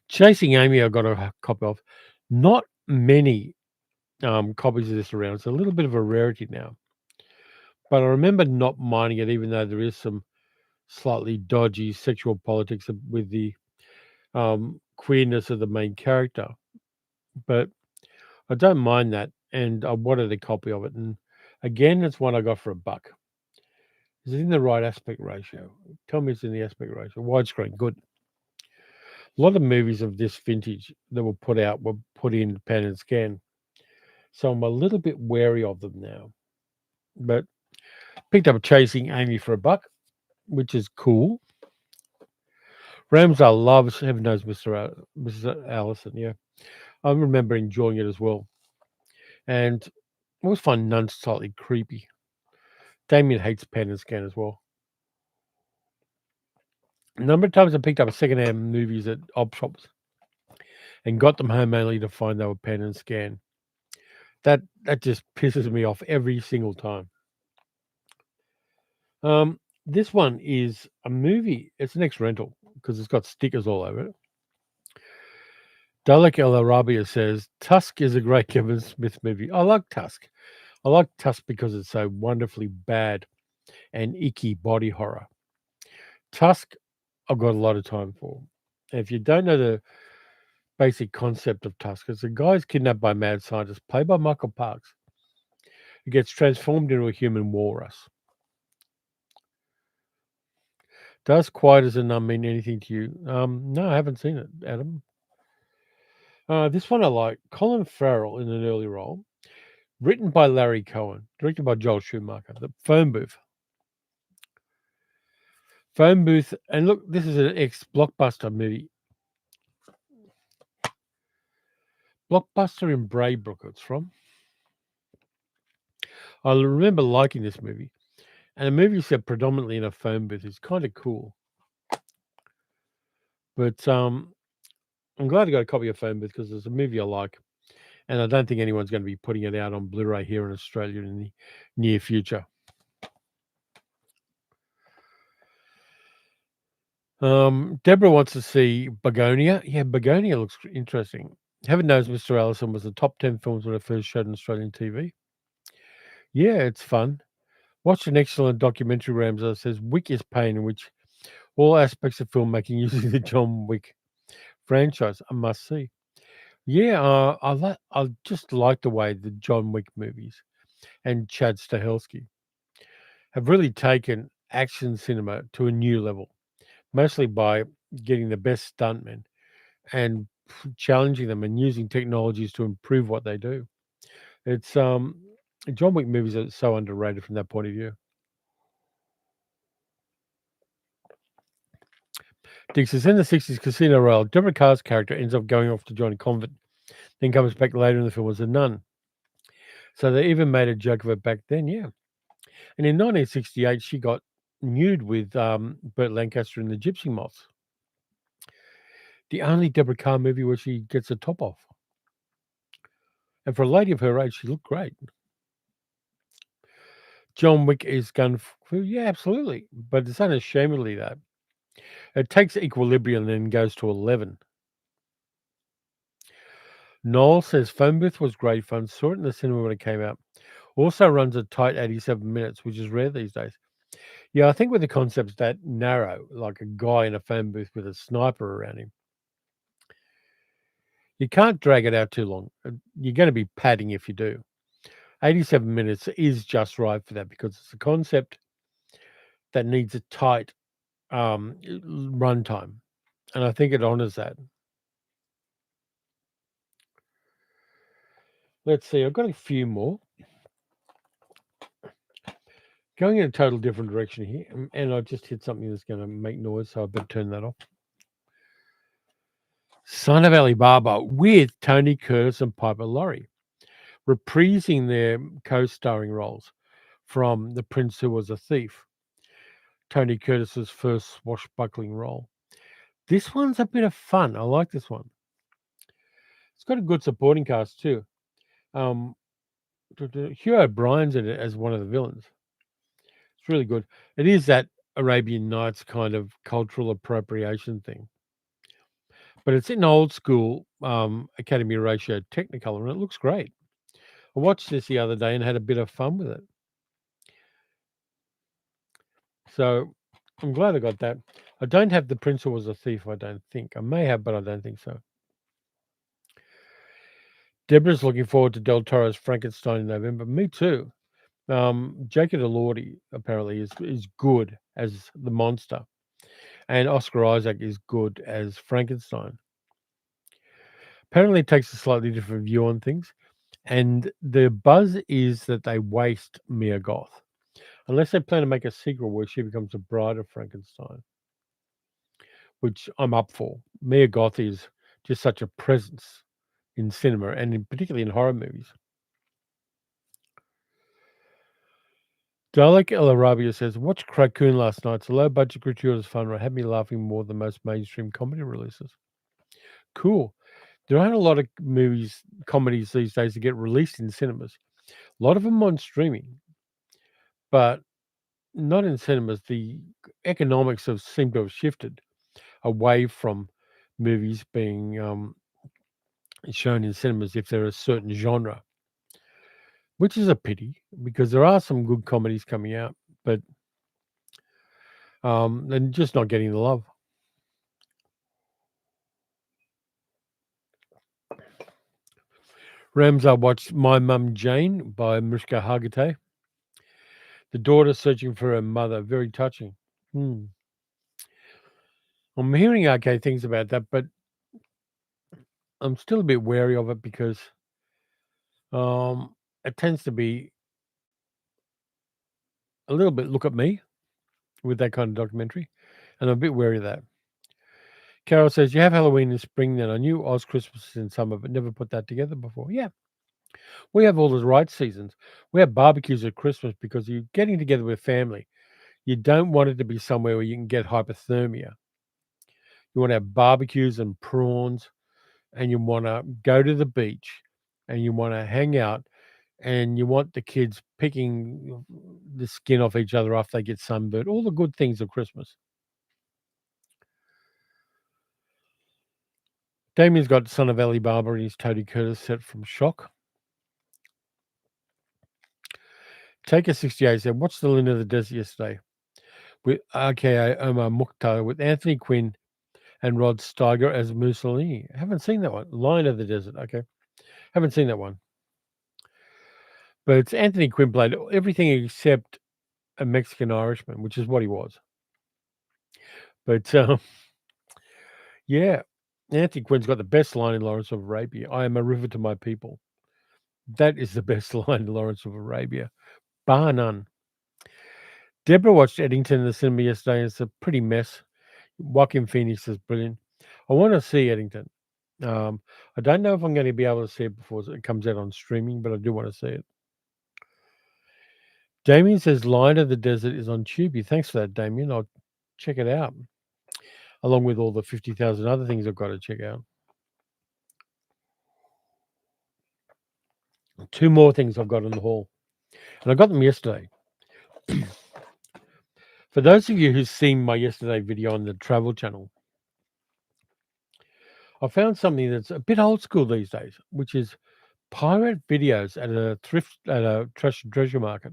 Chasing Amy, I got a copy of. Not many copies of this around. It's a little bit of a rarity now. But I remember not minding it, even though there is some slightly dodgy sexual politics with the queerness of the main character. But I don't mind that, and I wanted a copy of it. And again, it's one I got for $1. Is it in the right aspect ratio? Tell me it's in the aspect ratio. Widescreen, good. A lot of movies of this vintage that were put out were put in pan and scan. So I'm a little bit wary of them now. But picked up Chasing Amy for $1, which is cool. Ramsdale loves Heaven Knows Mrs. Allison, yeah. I remember enjoying it as well. And I always find Nun's slightly creepy. Damien hates pan and scan as well. A number of times I picked up secondhand movies at op shops and got them home only to find they were pan and scan. That just pisses me off every single time. This one is a movie. It's an ex-rental because it's got stickers all over it. Dalek El Arabia says Tusk is a great Kevin Smith movie. I like Tusk. I like Tusk because it's so wonderfully bad and icky body horror. Tusk, I've got a lot of time for. And if you don't know the basic concept of Tusk, it's a guy who's kidnapped by a mad scientist, played by Michael Parks, who gets transformed into a human walrus. Does Quiet as a Nun mean anything to you? No, I haven't seen it, Adam. This one I like. Colin Farrell in an early role. Written by Larry Cohen. Directed by Joel Schumacher. The Phone Booth. Phone Booth. And look, this is an ex-Blockbuster movie. Blockbuster in Braybrook it's from. I remember liking this movie. And the movie set predominantly in a phone booth is kind of cool. But I'm glad I got a copy of Phone Booth because it's a movie I like. And I don't think anyone's going to be putting it out on Blu-ray here in Australia in the near future. Deborah wants to see Begonia. Yeah, Begonia looks interesting. Heaven Knows Mr. Allison was the top 10 films when it first showed on Australian TV. Yeah, it's fun. Watched an excellent documentary, Ramsay says Wick is Pain, in which all aspects of filmmaking using the John Wick franchise. I must see. Yeah, I just like the way the John Wick movies and Chad Stahelski have really taken action cinema to a new level, mostly by getting the best stuntmen and challenging them and using technologies to improve what they do. It's John Wick movies are so underrated from that point of view. Dix is in the 60s Casino Royale. Deborah Carr's character ends up going off to join a convent, then comes back later in the film as a nun. So they even made a joke of it back then, yeah. And in 1968, she got nude with Burt Lancaster in The Gypsy Moths. The only Deborah Carr movie where she gets a top off. And for a lady of her age, she looked great. John Wick is gun fu. Yeah, absolutely. But it's unashamedly that. It takes equilibrium and then goes to 11. Noel says Phone Booth was great fun. Saw it in the cinema when it came out. Also runs a tight 87 minutes, which is rare these days. Yeah, I think with the concepts that narrow, like a guy in a phone booth with a sniper around him, you can't drag it out too long. You're going to be padding if you do. 87 minutes is just right for that because it's a concept that needs a tight runtime. And I think it honors that. Let's see. I've got a few more. Going in a total different direction here. And I just hit something that's going to make noise, so I better turn that off. Son of Alibaba with Tony Curtis and Piper Laurie, reprising their co-starring roles from The Prince Who Was a Thief, Tony Curtis's first swashbuckling role. This one's a bit of fun. I like this one. It's got a good supporting cast too. Um, Hugh O'Brien's in it as one of the villains. It's really good. It is that Arabian Nights kind of cultural appropriation thing, but it's in old school Academy ratio Technicolor, and it looks great. I watched this the other day and had a bit of fun with it. So I'm glad I got that. I don't have The Prince Who Was a Thief, I don't think. I may have, but I don't think so. Deborah's looking forward to Del Toro's Frankenstein in November. Me too. Jacob Elordi apparently is good as the monster, and Oscar Isaac is good as Frankenstein. Apparently, it takes a slightly different view on things, and the buzz is that they waste Mia Goth, unless they plan to make a sequel where she becomes the bride of Frankenstein, which I'm up for. Mia Goth is just such a presence in cinema, and particularly in horror movies. Dalek El Arabia says, watched Crackoon last night. It's a low-budget, gratuitous fun. It had me laughing more than most mainstream comedy releases. Cool. There aren't a lot of comedies these days that get released in cinemas. A lot of them on streaming, but not in cinemas. The economics seem to have shifted away from movies being shown in cinemas if they're a certain genre, which is a pity because there are some good comedies coming out, but they're just not getting the love. Ramsar watched My Mum Jane by Mariska Hargitay. The daughter searching for her mother. Very touching. I'm hearing okay things about that, but I'm still a bit wary of it because it tends to be a little bit look at me with that kind of documentary, and I'm a bit wary of that. Carol says, you have Halloween in spring then. I knew Oz Christmas is in summer, but never put that together before. Yeah. We have all the right seasons. We have barbecues at Christmas because you're getting together with family. You don't want it to be somewhere where you can get hypothermia. You want to have barbecues and prawns, and you want to go to the beach, and you want to hang out, and you want the kids picking the skin off each other after they get sunburned. All the good things of Christmas. Damien's got Son of Ali Baba and his Tony Curtis set from Shock. Take a 68 said, watch The Lynn of the Desert yesterday with aka A.M.A. Mukhtar with Anthony Quinn and Rod Steiger as Mussolini. I haven't seen that one. Lion of the Desert. Okay. Haven't seen that one. But it's Anthony Quinn played everything except a Mexican Irishman, which is what he was. But yeah, Anthony Quinn's got the best line in Lawrence of Arabia. I am a river to my people. That is the best line in Lawrence of Arabia, bar none. Deborah watched Eddington in the cinema yesterday, and it's a pretty mess. Joaquin Phoenix is brilliant. I want to see Eddington. I don't know if I'm going to be able to see it before it comes out on streaming, but I do want to see it. Damien says Lion of the Desert is on Tubi. Thanks for that, Damien. I'll check it out, along with all the 50,000 other things I've got to check out. Two more things I've got in the hall, and I got them yesterday. For those of you who've seen my yesterday video on the Travel Channel, I found something that's a bit old school these days, which is pirate videos at a treasure market.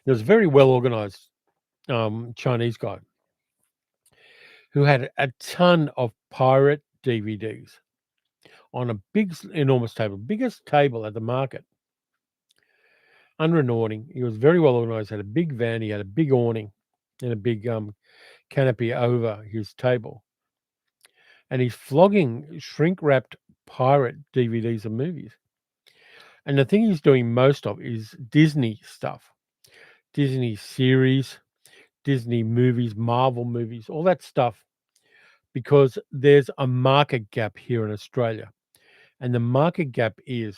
There's a very well organized Chinese guy who had a ton of pirate DVDs on a big, enormous table, biggest table at the market, under an awning. He was very well organized, had a big van, he had a big awning and a big canopy over his table. And he's flogging shrink-wrapped pirate DVDs of movies. And the thing he's doing most of is Disney stuff, Disney series, Disney movies, Marvel movies, all that stuff, because there's a market gap here in Australia. And the market gap is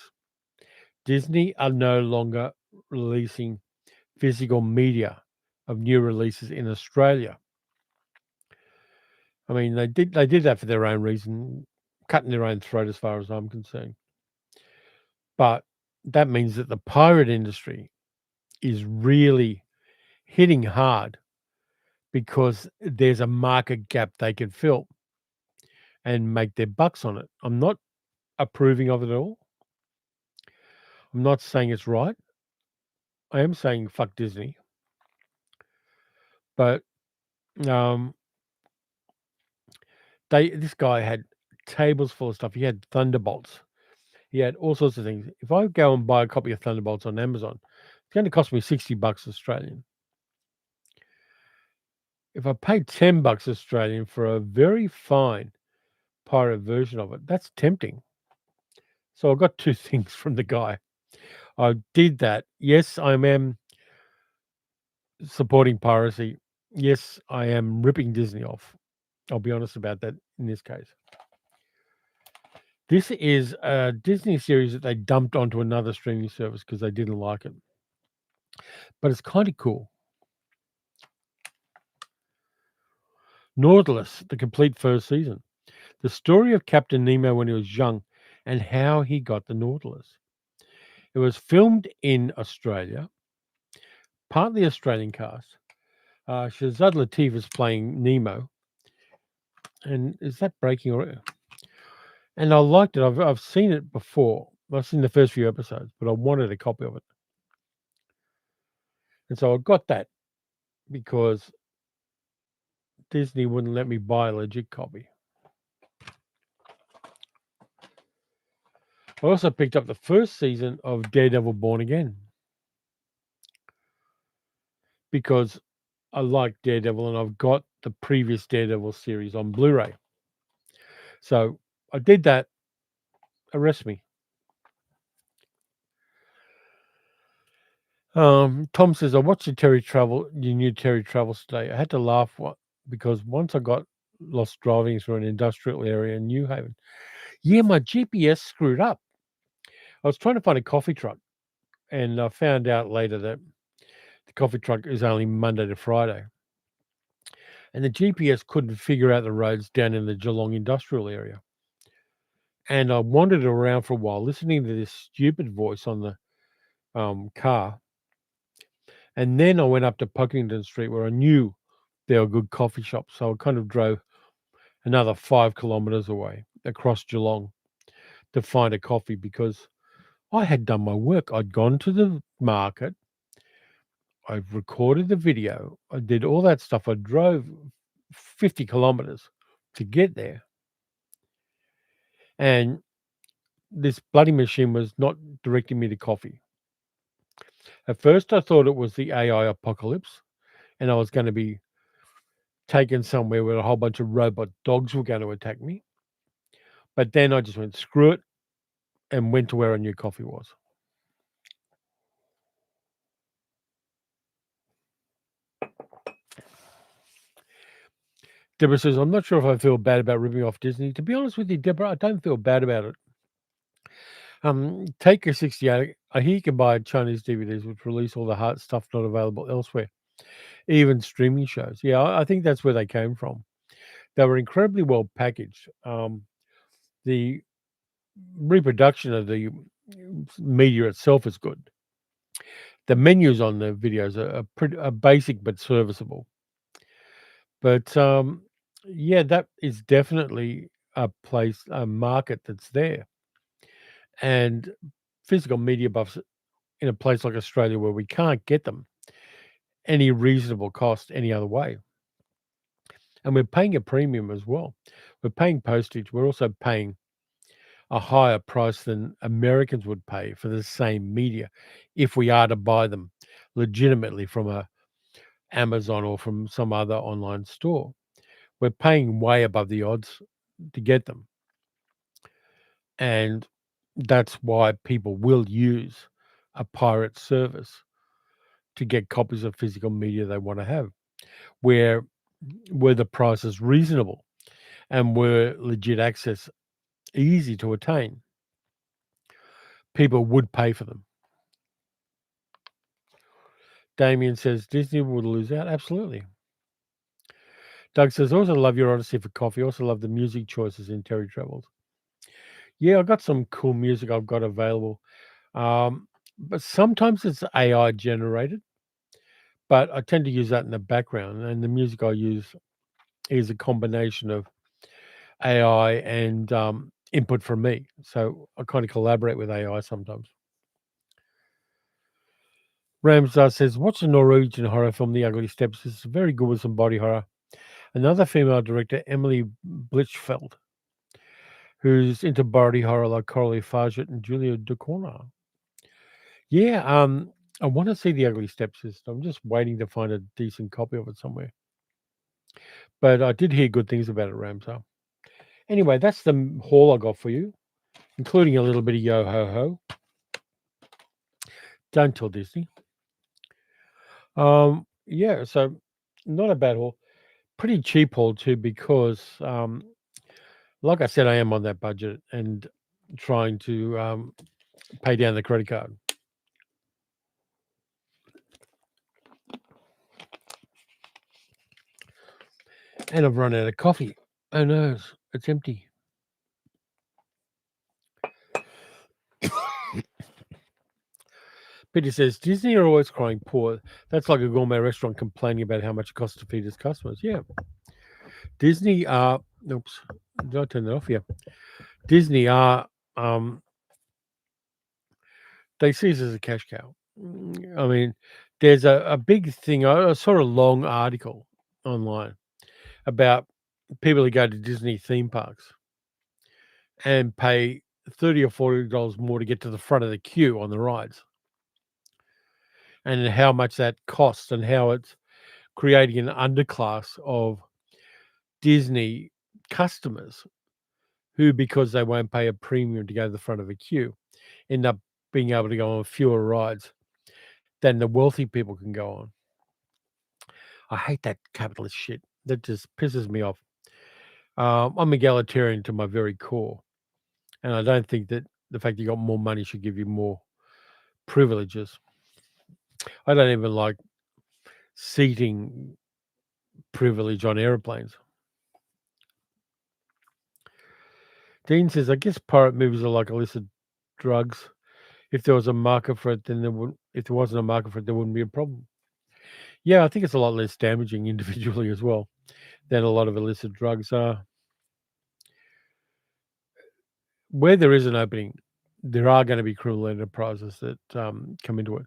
Disney are no longer releasing physical media of new releases in Australia. I mean, they did that for their own reason, cutting their own throat as far as I'm concerned. But that means that the pirate industry is really hitting hard because there's a market gap they can fill and make their bucks on it. I'm not approving of it at all. I'm not saying it's right. I am saying fuck Disney. But um, this guy had tables full of stuff. He had Thunderbolts. He had all sorts of things. If I go and buy a copy of Thunderbolts on Amazon, it's going to cost me $60 Australian. If I pay $10 Australian for a very fine pirate version of it, that's tempting. So I got two things from the guy. I did that. Yes, I am supporting piracy. Yes, I am ripping Disney off. I'll be honest about that in this case. This is a Disney series that they dumped onto another streaming service because they didn't like it. But it's kind of cool. Nautilus, the complete first season. The story of Captain Nemo when he was young and how he got the Nautilus. It was filmed in Australia, partly Australian cast. Shazad Latif is playing Nemo. And is that breaking or? And I liked it. I've seen it before. I've seen the first few episodes, but I wanted a copy of it. And so I got that because Disney wouldn't let me buy a legit copy. I also picked up the first season of Daredevil Born Again because I like Daredevil and I've got the previous Daredevil series on Blu-ray. So I did that. Arrest me. Tom says, I watched your new Terry Travels today. I had to laugh because once I got lost driving through an industrial area in New Haven. Yeah, my GPS screwed up. I was trying to find a coffee truck and I found out later that the coffee truck is only Monday to Friday. And the GPS couldn't figure out the roads down in the Geelong industrial area. And I wandered around for a while listening to this stupid voice on the car. And then I went up to Puckington Street where I knew there were good coffee shops. So I kind of drove another 5 kilometres away across Geelong to find a coffee because I had done my work. I'd gone to the market. I've recorded the video. I did all that stuff. I drove 50 kilometres to get there. And this bloody machine was not directing me to coffee. At first, I thought it was the AI apocalypse and I was going to be taken somewhere where a whole bunch of robot dogs were going to attack me. But then I just went, screw it, and went to where I knew coffee was. Deborah says, I'm not sure if I feel bad about ripping off Disney. To be honest with you, Deborah, I don't feel bad about it. Taker 68, I hear you can buy Chinese DVDs which release all the hard stuff not available elsewhere, even streaming shows. Yeah, I think that's where they came from. They were incredibly well packaged. The reproduction of the media itself is good. The menus on the videos are basic but serviceable. But yeah, that is definitely a market that's there. And physical media buffs in a place like Australia where we can't get them any reasonable cost any other way. And we're paying a premium as well. We're paying postage. We're also paying a higher price than Americans would pay for the same media if we are to buy them legitimately from a Amazon or from some other online store. We're paying way above the odds to get them. And that's why people will use a pirate service to get copies of physical media they want to have, where the price is reasonable and where legit access easy to attain. people would pay for them. Damien says Disney would lose out. Absolutely. Doug says, also love your honesty for coffee. Also love the music choices in Terry Travels. Yeah, I've got some cool music I've got available. But sometimes it's AI generated, but I tend to use that in the background. And the music I use is a combination of AI and input from me. So I kind of collaborate with AI sometimes. Ramsar says, watch the Norwegian horror film The Ugly Steps. It's very good with some body horror. Another female director, Emily Blichfeld, who's into body horror like Coralie Fargett and Julia Ducournau. Yeah, I want to see The Ugly Stepsister. I'm just waiting to find a decent copy of it somewhere. But I did hear good things about it, Ramsar. Anyway, that's the haul I got for you, including a little bit of yo ho ho. Don't tell Disney. Yeah, so not a bad haul. Pretty cheap haul too, because like I said, I am on that budget and trying to pay down the credit card. And I've run out of coffee. Oh no, it's empty. Peter says Disney are always crying poor. That's like a gourmet restaurant complaining about how much it costs to feed its customers. Yeah, Disney are. Oops, did I turn that off? Yeah, Disney are. They see us as a cash cow. I mean, there's a big thing. I saw a long article online about people who go to Disney theme parks and pay $30 or $40 more to get to the front of the queue on the rides, and how much that costs, and how it's creating an underclass of Disney customers who, because they won't pay a premium to go to the front of a queue, end up being able to go on fewer rides than the wealthy people can go on. I hate that capitalist shit. That just pisses me off. I'm egalitarian to my very core, and I don't think that the fact you got more money should give you more privileges. I don't even like seating privilege on airplanes. Dean says, I guess pirate movies are like illicit drugs. If there was a market for it, then there would. If there wasn't a market for it, there wouldn't be a problem. Yeah, I think it's a lot less damaging individually as well than a lot of illicit drugs are. Where there is an opening, there are going to be criminal enterprises that come into it.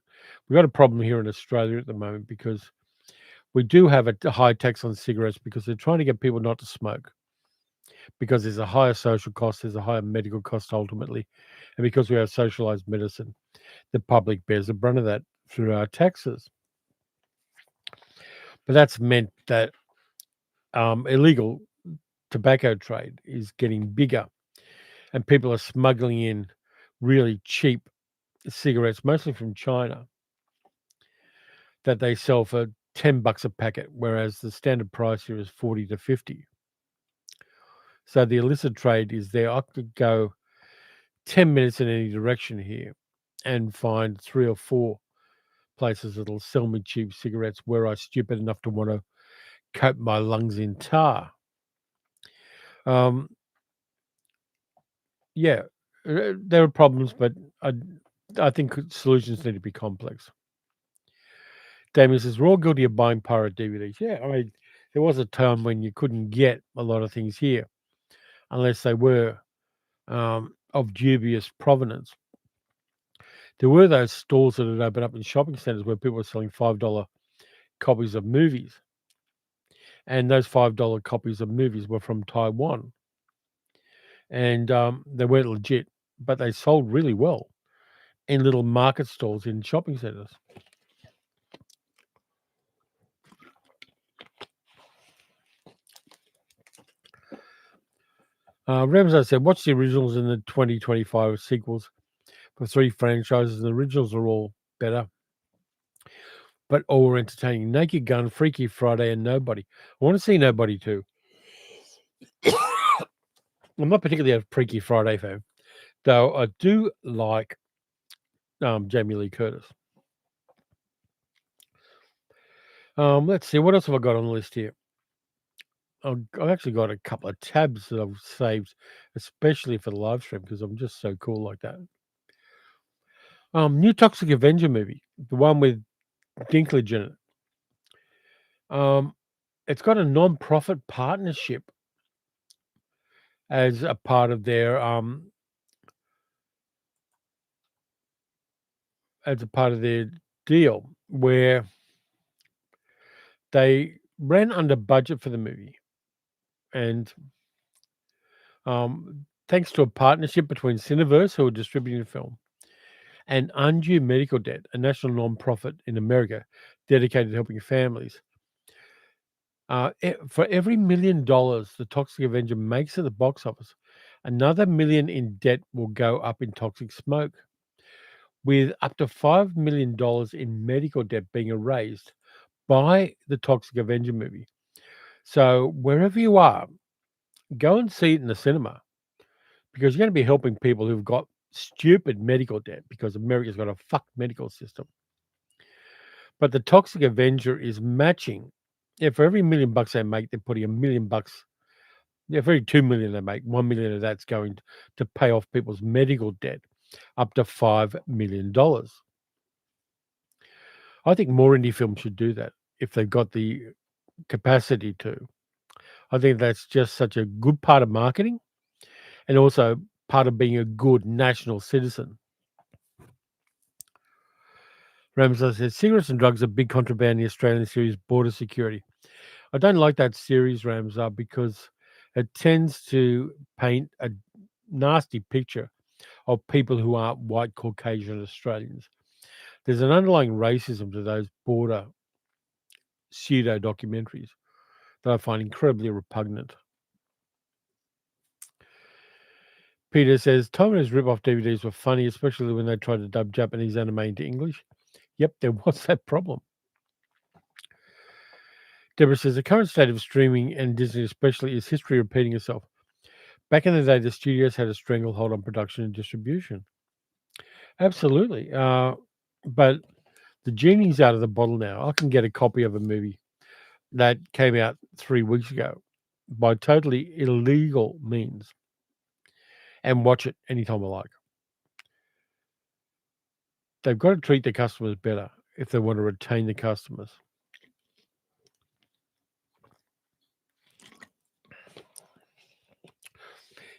We've got a problem here in Australia at the moment because we do have a high tax on cigarettes because they're trying to get people not to smoke, because there's a higher social cost, there's a higher medical cost ultimately, and because we have socialized medicine, the public bears the brunt of that through our taxes. But that's meant that illegal tobacco trade is getting bigger, and people are smuggling in really cheap cigarettes, mostly from China, that they sell for $10 a packet, whereas the standard price here is 40 to 50. So the illicit trade is there. I could go 10 minutes in any direction here and find 3 or 4 places that'll sell me cheap cigarettes were I stupid enough to want to coat my lungs in tar. Um, yeah, there are problems, but I think solutions need to be complex. Damien says, we're all guilty of buying pirate DVDs. Yeah, I mean, there was a time when you couldn't get a lot of things here unless they were of dubious provenance. There were those stores that had opened up in shopping centres where people were selling $5 copies of movies. And those $5 copies of movies were from Taiwan. And they weren't legit, but they sold really well in little market stalls in shopping centres. Ramsay said, watch the originals and the 2025 sequels for 3 franchises. The originals are all better, but all were entertaining. Naked Gun, Freaky Friday, and Nobody. I want to see Nobody too. I'm not particularly a Freaky Friday fan, though I do like Jamie Lee Curtis. Let's see, what else have I got on the list here? I've actually got a couple of tabs that I've saved, especially for the live stream because I'm just so cool like that. New Toxic Avenger movie, the one with Dinklage in it. It's got a non-profit partnership as a part of their deal, where they ran under budget for the movie, and thanks to a partnership between Cineverse, who are distributing the film, and Undue Medical Debt, a national non-profit in America dedicated to helping families. For every $1 million the Toxic Avenger makes at the box office, another million in debt will go up in toxic smoke, with up to $5 million in medical debt being erased by the Toxic Avenger movie. So wherever you are, go and see it in the cinema because you're going to be helping people who've got stupid medical debt because America's got a fucked medical system. But the Toxic Avenger is matching. Yeah, for every $1 million they make, they're putting $1 million. Yeah, for every 2 million they make, 1 million of that's going to pay off people's medical debt, up to $5 million. I think more indie films should do that if they've got the capacity to. I think that's just such a good part of marketing and also part of being a good national citizen. Ramsay says cigarettes and drugs are big contraband in the Australian series Border Security. I don't like that series, Ramsay, because it tends to paint a nasty picture of people who aren't white Caucasian Australians. There's an underlying racism to those border pseudo documentaries that I find incredibly repugnant. Peter says Tomo's rip-off DVDs were funny, especially when they tried to dub Japanese anime into English. Yep, there was that problem. Deborah says the current state of streaming and Disney especially is history repeating itself. Back in the day, the studios had a stranglehold on production and distribution. Absolutely. But the genie's out of the bottle now. I can get a copy of a movie that came out 3 weeks ago by totally illegal means and watch it anytime I like. They've got to treat their customers better if they want to retain the customers.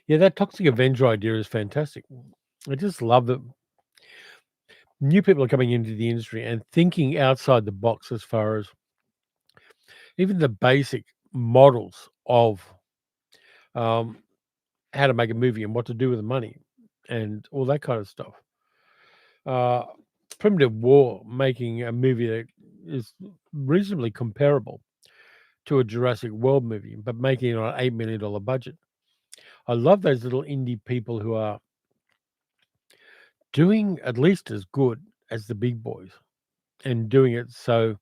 Yeah, that Toxic Avenger idea is fantastic. I just love that new people are coming into the industry and thinking outside the box as far as even the basic models of um, how to make a movie and what to do with the money and all that kind of stuff. Uh, Primitive War making a movie that is reasonably comparable to a Jurassic World movie, but making it on an $8 million budget. I love those little indie people who are doing at least as good as the big boys and doing it so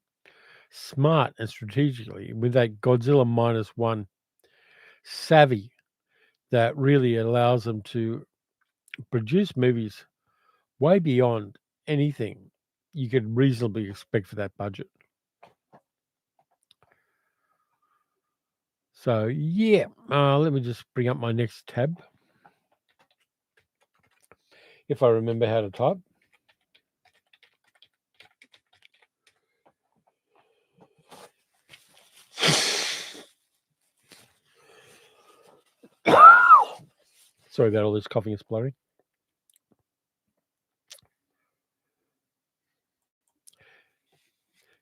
smart and strategically with that Godzilla minus one savvy that really allows them to produce movies way beyond anything you could reasonably expect for that budget. So yeah, let me just bring up my next tab if I remember how to type. Sorry about all this coughing and spluttering.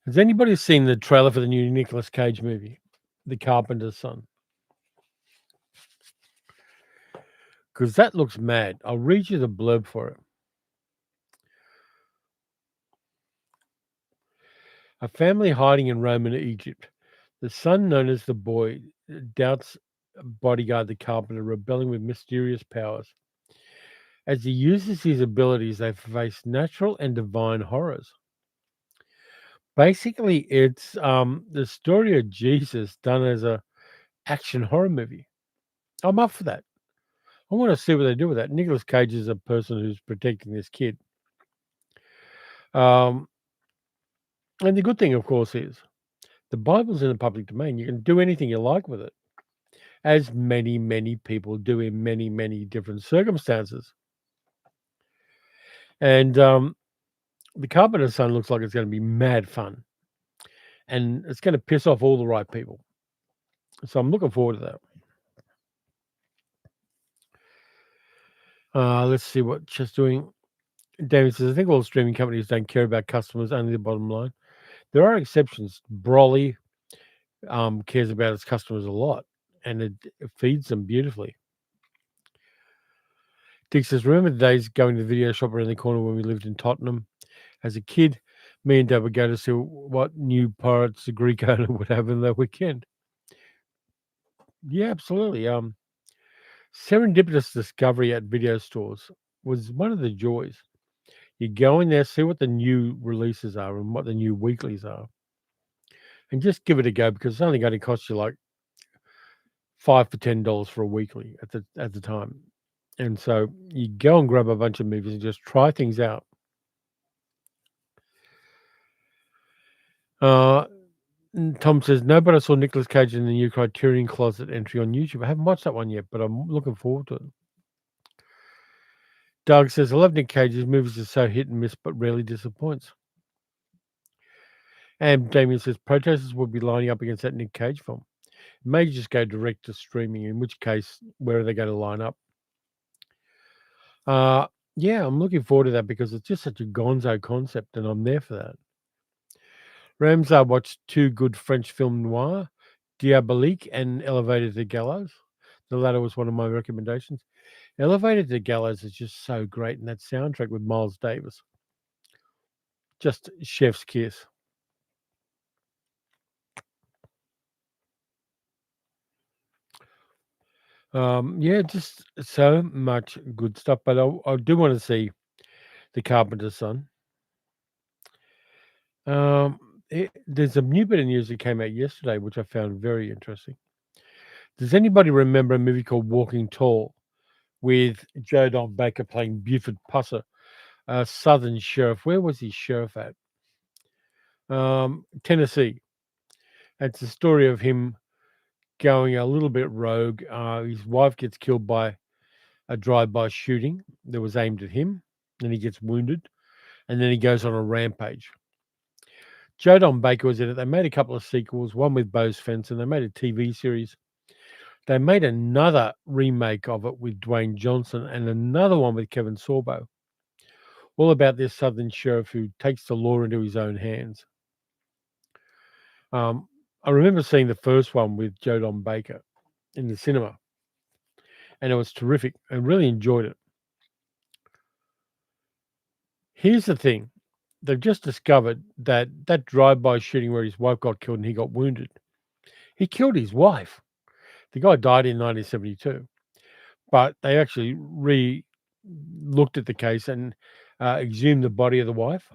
Has anybody seen the trailer for the new Nicolas Cage movie, The Carpenter's Son? Because that looks mad. I'll read you the blurb for it. A family hiding in Roman Egypt. The son, known as the boy, doubts bodyguard the carpenter, rebelling with mysterious powers. As he uses his abilities, they face natural and divine horrors. Basically, it's the story of Jesus done as a action horror movie. I'm up for that. I want to see what they do with that. Nicolas Cage is a person who's protecting this kid. Um, and the good thing, of course, is the Bible's in the public domain. You can do anything you like with it, as many, many people do in many, many different circumstances. And the Carpenter's Son looks like it's going to be mad fun, and it's going to piss off all the right people. So I'm looking forward to that. Let's see what just doing. David says, I think all streaming companies don't care about customers, only the bottom line. There are exceptions. Broly cares about its customers a lot, and it feeds them beautifully. Dick says, remember the days going to the video shop around the corner when we lived in Tottenham? As a kid, me and Dad would go to see what new pirates the Greek owner would have in that weekend. Yeah, absolutely. Serendipitous discovery at video stores was one of the joys. You go in there, see what the new releases are and what the new weeklies are, and just give it a go because it's only going to cost you like $5 to $10 for a weekly at the time. And so you go and grab a bunch of movies and just try things out. Uh, Tom says, no, but I saw Nicolas Cage in the new Criterion Closet entry on YouTube. I haven't watched that one yet, but I'm looking forward to it. Doug says, I love Nick Cage's movies are so hit and miss, but rarely disappoints. And Damien says, protesters will be lining up against that Nick Cage film. It may just go direct to streaming, in which case, where are they going to line up? Yeah, I'm looking forward to that because it's just such a gonzo concept, and I'm there for that. Ramsar watched two good French film noir, Diabolique and Elevated to Gallows. The latter was one of my recommendations. Elevated to Gallows is just so great, and that soundtrack with Miles Davis, just chef's kiss. Yeah, just so much good stuff. But I do want to see The Carpenter's Son. There's a new bit of news that came out yesterday, which I found very interesting. Does anybody remember a movie called Walking Tall with Joe Don Baker playing Buford Pusser, a Southern sheriff? Where was he sheriff at? Tennessee. It's the story of him going a little bit rogue. His wife gets killed by a drive-by shooting that was aimed at him, and he gets wounded, and then he goes on a rampage. Joe Don Baker was in it. They made a couple of sequels, one with Bose Fence, and they made a TV series. They made another remake of it with Dwayne Johnson and another one with Kevin Sorbo, all about this Southern sheriff who takes the law into his own hands. I remember seeing the first one with Joe Don Baker in the cinema, and it was terrific. I really enjoyed it. Here's the thing. They've just discovered that that drive-by shooting where his wife got killed and he got wounded, he killed his wife. The guy died in 1972, but they actually looked at the case and exhumed the body of the wife,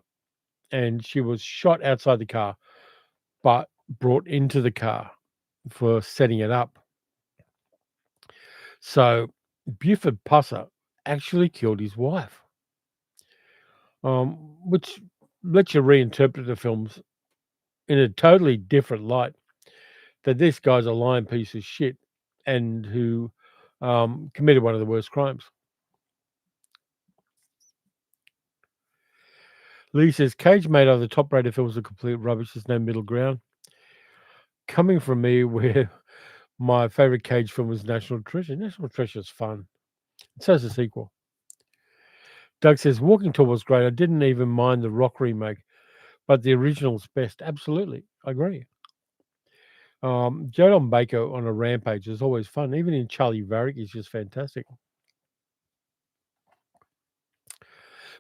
and she was shot outside the car, but brought into the car for setting it up. So Buford Pusser actually killed his wife, which lets you reinterpret the films in a totally different light. That this guy's a lying piece of shit and who committed one of the worst crimes. Lee says Cage made other top-rated films are complete rubbish. There's no middle ground. Coming from me, where my favorite Cage film was National Treasure. National Treasure is fun. So is the sequel. Doug says Walking Tall was great. I didn't even mind the Rock remake, but the original's best. Absolutely, I agree. Joe Don Baker on a rampage is always fun. Even in Charlie Varick, he's just fantastic.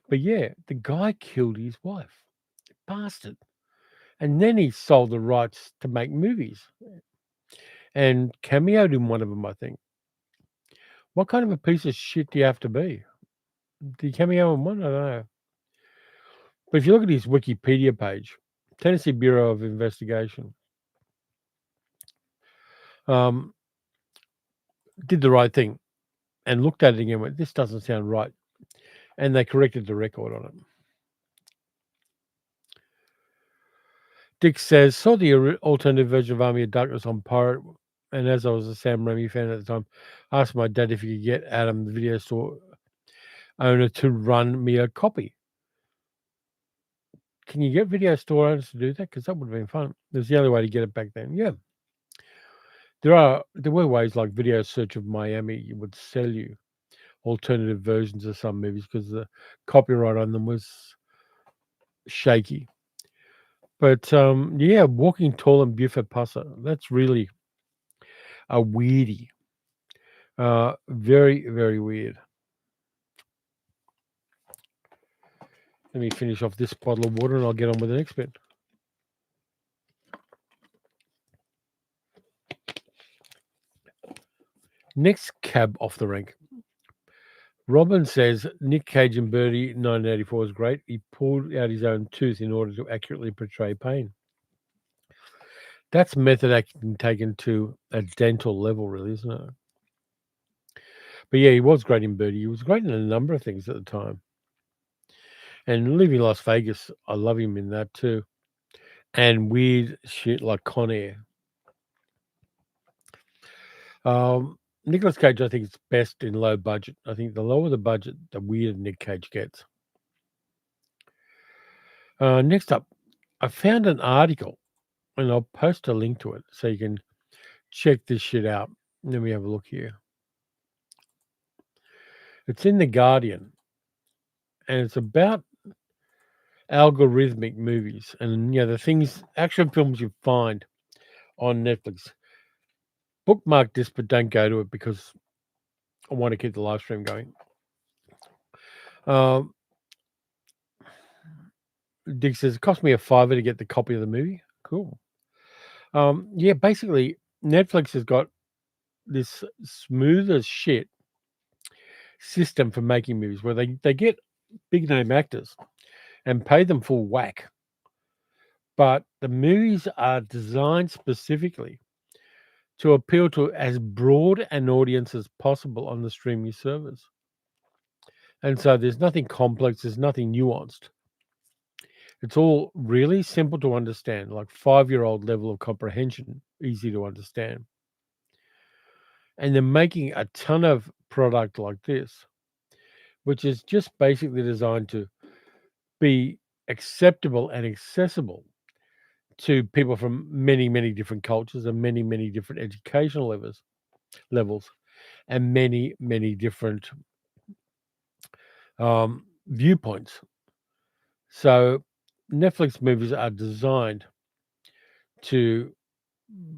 But yeah, the guy killed his wife. Bastard. And then he sold the rights to make movies and cameoed in one of them, I think. What kind of a piece of shit do you have to be? Did he cameo in one? I don't know. But if you look at his Wikipedia page, Tennessee Bureau of Investigation did the right thing and looked at it again and went, this doesn't sound right. And they corrected the record on it. Dick says, saw the alternative version of Army of Darkness on Pirate, and as I was a Sam Raimi fan at the time, asked my dad if he could get Adam, the video store owner, to run me a copy. Can you get video store owners to do that? Because that would have been fun. It was the only way to get it back then. Yeah. There were ways like Video Search of Miami would sell you alternative versions of some movies because the copyright on them was shaky. But yeah, Walking Tall and Buford Pusser, that's really a weirdie. Very, very weird. Let me finish off this bottle of water and I'll get on with the next bit. Next cab off the rank. Robin says Nick Cage in Birdie 1984 is great. He pulled out his own tooth in order to accurately portray pain. That's method acting taken to a dental level, really, isn't it? But yeah, he was great in Birdie. He was great in a number of things at the time. And Leaving Las Vegas, I love him in that too. And weird shit like Con Air. Nicolas Cage, I think, is best in low budget. I think the lower the budget, the weirder Nick Cage gets. Next up, I found an article, and I'll post a link to it so you can check this shit out. Let me have a look here. It's in The Guardian, and it's about algorithmic movies and the things, action films you find on Netflix. Bookmark this, but don't go to it because I want to keep the live stream going. Dick says it cost me a $5 to get the copy of the movie. Cool. Yeah, basically Netflix has got this smooth as shit system for making movies where they get big name actors and pay them full whack. But the movies are designed specifically to appeal to as broad an audience as possible on the streaming service. And so there's nothing complex, there's nothing nuanced. It's all really simple to understand, like 5-year-old level of comprehension, easy to understand. And they're making a ton of product like this, which is just basically designed to be acceptable and accessible to people from many, many different cultures and many, many different educational levels and many, many different viewpoints. So Netflix movies are designed to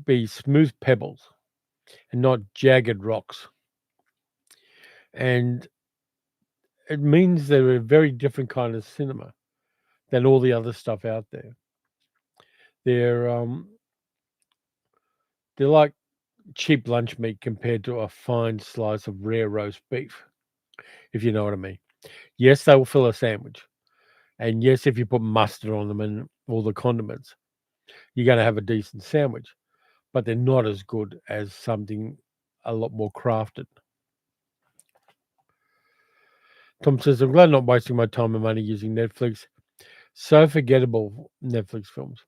be smooth pebbles and not jagged rocks. And it means they're a very different kind of cinema than all the other stuff out there. They're like cheap lunch meat compared to a fine slice of rare roast beef, if you know what I mean. Yes, they will fill a sandwich. And yes, if you put mustard on them and all the condiments, you're going to have a decent sandwich. But they're not as good as something a lot more crafted. Tom says, I'm glad I'm not wasting my time and money using Netflix. So forgettable, Netflix films.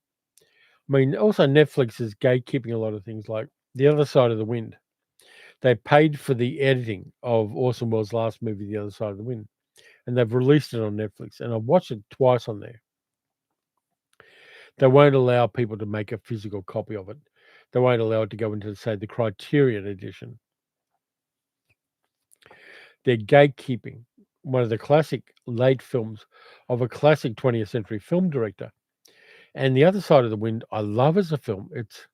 I mean, also Netflix is gatekeeping a lot of things like The Other Side of the Wind. They paid for the editing of Orson Welles' last movie, The Other Side of the Wind, and they've released it on Netflix, and I've watched it twice on there. They won't allow people to make a physical copy of it. They won't allow it to go into, say, the Criterion edition. They're gatekeeping one of the classic late films of a classic 20th century film director. And The Other Side of the Wind, I love as a film. It's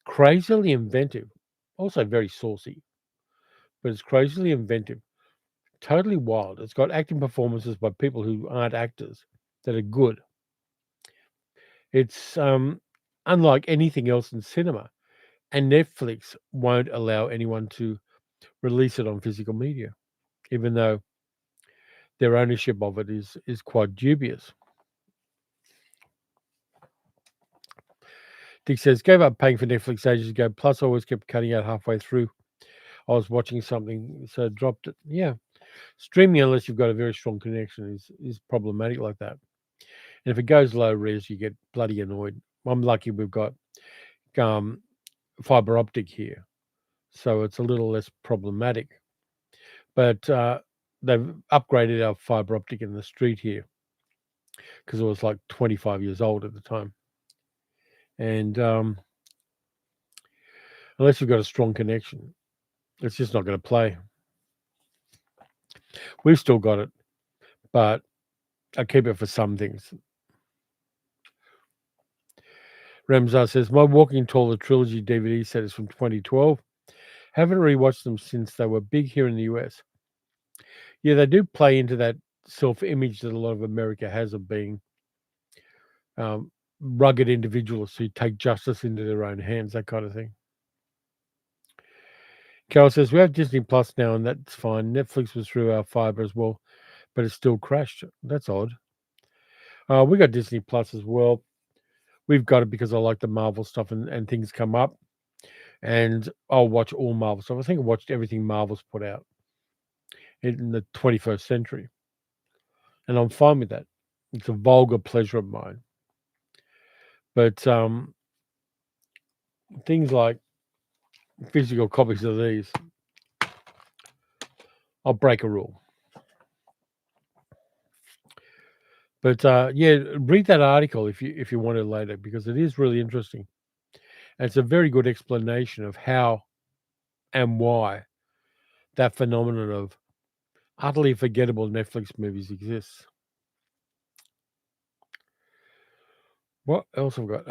crazily inventive, also very saucy, but it's crazily inventive, totally wild. It's got acting performances by people who aren't actors that are good. It's unlike anything else in cinema, and Netflix won't allow anyone to release it on physical media, even though their ownership of it is quite dubious. Dick says, gave up paying for Netflix ages ago, plus I always kept cutting out halfway through. I was watching something, so I dropped it. Yeah. Streaming, unless you've got a very strong connection, is problematic like that. And if it goes low res, you get bloody annoyed I'm lucky we've got um, fiber optic here, so it's a little less problematic. But they've upgraded our fiber optic in the street here because it was like 25 years old at the time. And unless you've got a strong connection, it's just not going to play. We've still got it, but I keep it for some things. Ramzar says, my Walking Taller trilogy DVD set is from 2012. Haven't rewatched them since they were big here in the US. Yeah, they do play into that self-image that a lot of America has of being um, rugged individuals who take justice into their own hands, that kind of thing. Carol says, we have Disney Plus now, and that's fine. Netflix was through our fiber as well, but it still crashed. That's odd. We got Disney Plus as well. We've got it because I like the Marvel stuff and things come up. And I'll watch all Marvel stuff. I think I watched everything Marvel's put out in the 21st century. And I'm fine with that. It's a vulgar pleasure of mine. But things like physical copies of these, I'll break a rule. But yeah, read that article if you want to later, because it is really interesting. And it's a very good explanation of how and why that phenomenon of utterly forgettable Netflix movies exists. What else have we got?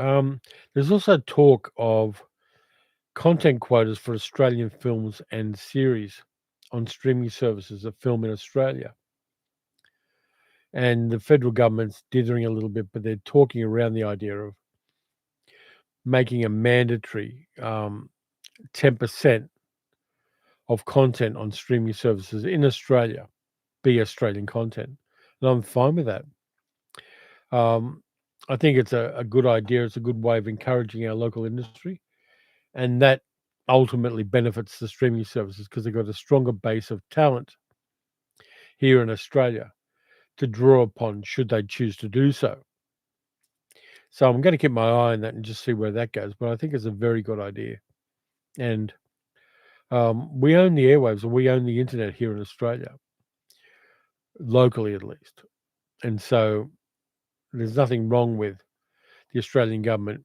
There's also talk of content quotas for Australian films and series on streaming services that film in Australia. And the federal government's dithering a little bit, but they're talking around the idea of making a mandatory 10% of content on streaming services in Australia be Australian content. And I'm fine with that. I think it's a good idea. It's a good way of encouraging our local industry. And that ultimately benefits the streaming services because they've got a stronger base of talent here in Australia to draw upon should they choose to do so. So I'm going to keep my eye on that and just see where that goes. But I think it's a very good idea. And we own the airwaves and we own the internet here in Australia, locally at least. And so there's nothing wrong with the Australian government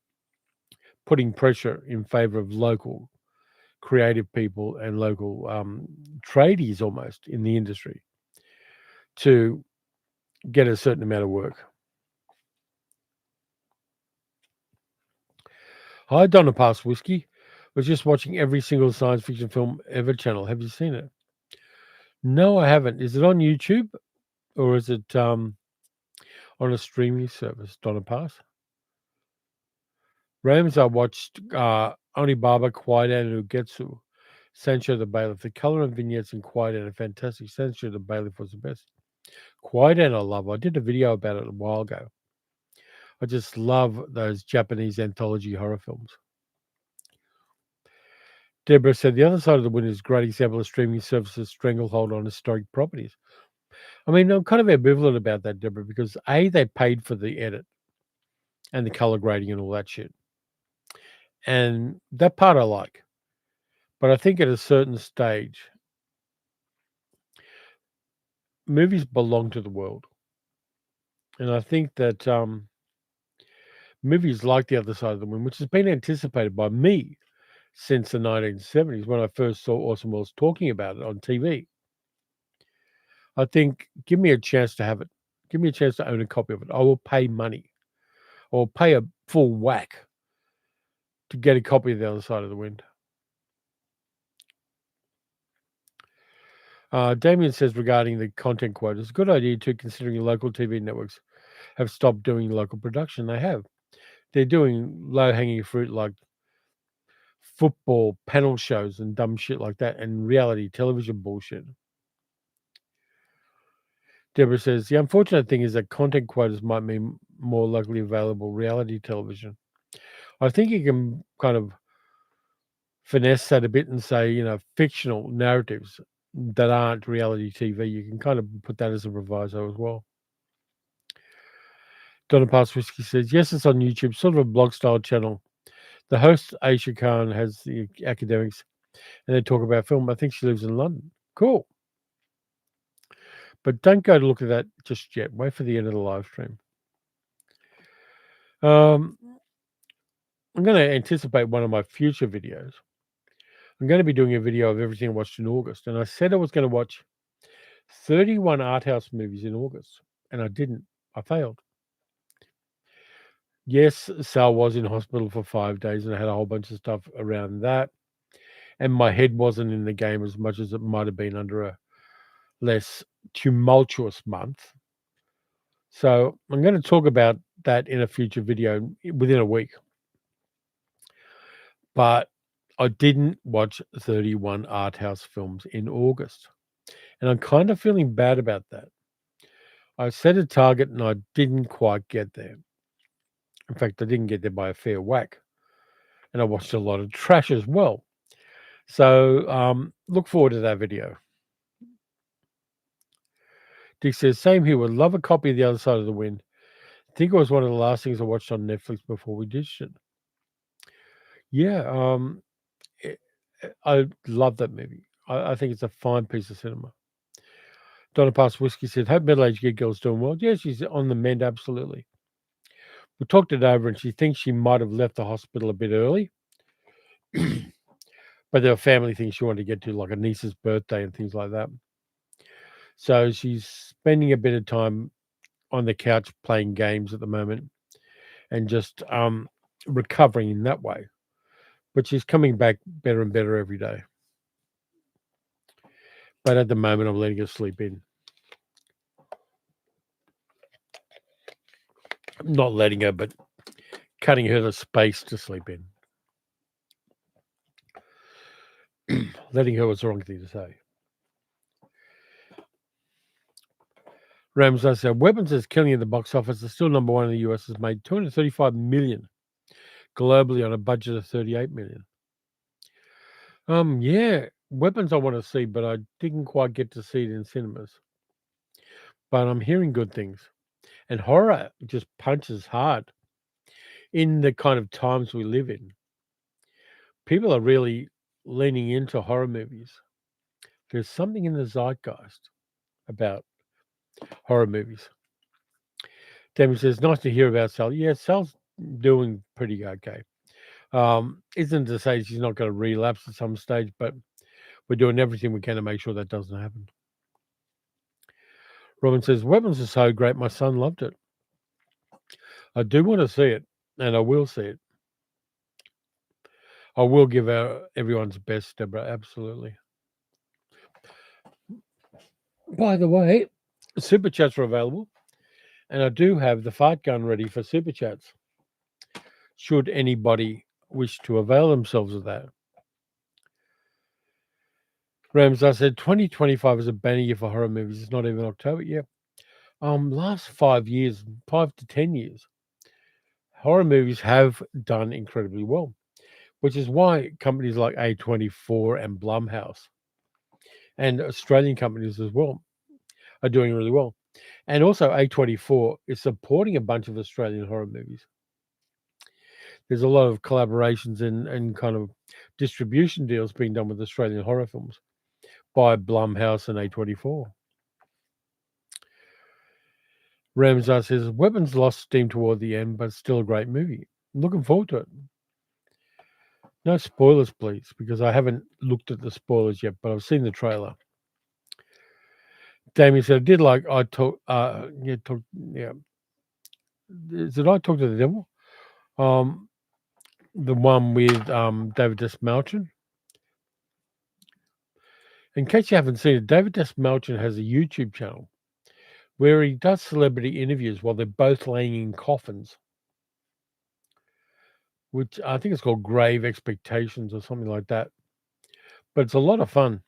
putting pressure in favour of local creative people and local tradies almost in the industry to get a certain amount of work. Hi, Donna Pass Whiskey. Was just watching every single science fiction film ever channel. Have you seen it? No, I haven't. Is it on YouTube or is it on a streaming service, Donna Pass? Rams, I watched Onibaba, Kwaidan, and Ugetsu. Sancho the Bailiff. The colour and vignettes in Kwaidan are fantastic. Sancho the Bailiff was the best. Kwaidan I love. I did a video about it a while ago. I just love those Japanese anthology horror films. Deborah said, the other side of the win is a great example of streaming services stranglehold on historic properties. I mean, I'm kind of ambivalent about that, Deborah, because A, they paid for the edit and the color grading and all that shit. And that part I like. But I think at a certain stage, movies belong to the world. And I think that movies like The Other Side of the Moon, which has been anticipated by me since the 1970s when I first saw Orson Welles talking about it on TV. I think, give me a chance to have it. Give me a chance to own a copy of it. I will pay money. I will pay a full whack to get a copy of The Other Side of the Wind. Damien says regarding the content quota, it's a good idea too, considering local TV networks have stopped doing local production. They have. They're doing low-hanging fruit like football panel shows and dumb shit like that and reality television bullshit. Deborah says, the unfortunate thing is that content quotas might mean more locally available reality television. I think you can kind of finesse that a bit and say, fictional narratives that aren't reality TV. You can kind of put that as a proviso as well. Donna Pass Whiskey says, yes, it's on YouTube, sort of a blog style channel. The host, Aisha Khan, has the academics and they talk about film. I think she lives in London. Cool. But don't go to look at that just yet. Wait for the end of the live stream. I'm going to anticipate one of my future videos. I'm going to be doing a video of everything I watched in August. And I said I was going to watch 31 art house movies in August. And I didn't. I failed. Yes, Sal was in hospital for 5 days and I had a whole bunch of stuff around that. And my head wasn't in the game as much as it might have been under a less tumultuous month. So I'm going to talk about that in a future video within a week. But I didn't watch 31 art house films in August. And I'm kind of feeling bad about that. I set a target and I didn't quite get there. In fact, I didn't get there by a fair whack. And I watched a lot of trash as well. So look forward to that video. Dick says, same here. Would love a copy of The Other Side of the Wind. I think it was one of the last things I watched on Netflix before we ditched it. Yeah, I love that movie. I think it's a fine piece of cinema. Donna Pass Whiskey said, hope middle-aged gig girl's doing well. Yeah, she's on the mend, absolutely. We talked it over and she thinks she might have left the hospital a bit early. But there were family things she wanted to get to, like a niece's birthday and things like that. So she's spending a bit of time on the couch playing games at the moment and just recovering in that way. But she's coming back better and better every day. But at the moment, I'm letting her sleep in. I'm not letting her, but cutting her the space to sleep in. Letting her was the wrong thing to say. Ramsay said, Weapons is killing in the box office. It's still number one in the US. Has made $235 million globally on a budget of $38 million. Yeah, Weapons I want to see, but I didn't quite get to see it in cinemas. But I'm hearing good things. And horror just punches hard in the kind of times we live in. People are really leaning into horror movies. There's something in the zeitgeist about horror movies. Damien says, nice to hear about Sal. Yeah, Sal's doing pretty okay. Isn't to say she's not going to relapse at some stage, but we're doing everything we can to make sure that doesn't happen. Robin says, Weapons is so great. My son loved it. I do want to see it, and I will see it. I will give everyone's best, Deborah. Absolutely. By the way, super chats are available, and I do have the fart gun ready for super chats. Should anybody wish to avail themselves of that. Rams, I said 2025 is a banner year for horror movies. It's not even October yet. Last 5 years, 5 to 10 years, horror movies have done incredibly well, which is why companies like A24 and Blumhouse and Australian companies as well are doing really well. And also A24 is supporting a bunch of Australian horror movies. There's a lot of collaborations and kind of distribution deals being done with Australian horror films by Blumhouse and A24. Ramsar says, Weapons lost steam toward the end, but still a great movie. I'm looking forward to it. No spoilers, please, because I haven't looked at the spoilers yet, but I've seen the trailer. Damien said, I did like I talk yeah. Did I talk to the devil? The one with David Desmalchin. In case you haven't seen it, David Desmalchin has a YouTube channel where he does celebrity interviews while they're both laying in coffins, which I think it's called Grave Expectations or something like that. But it's a lot of fun.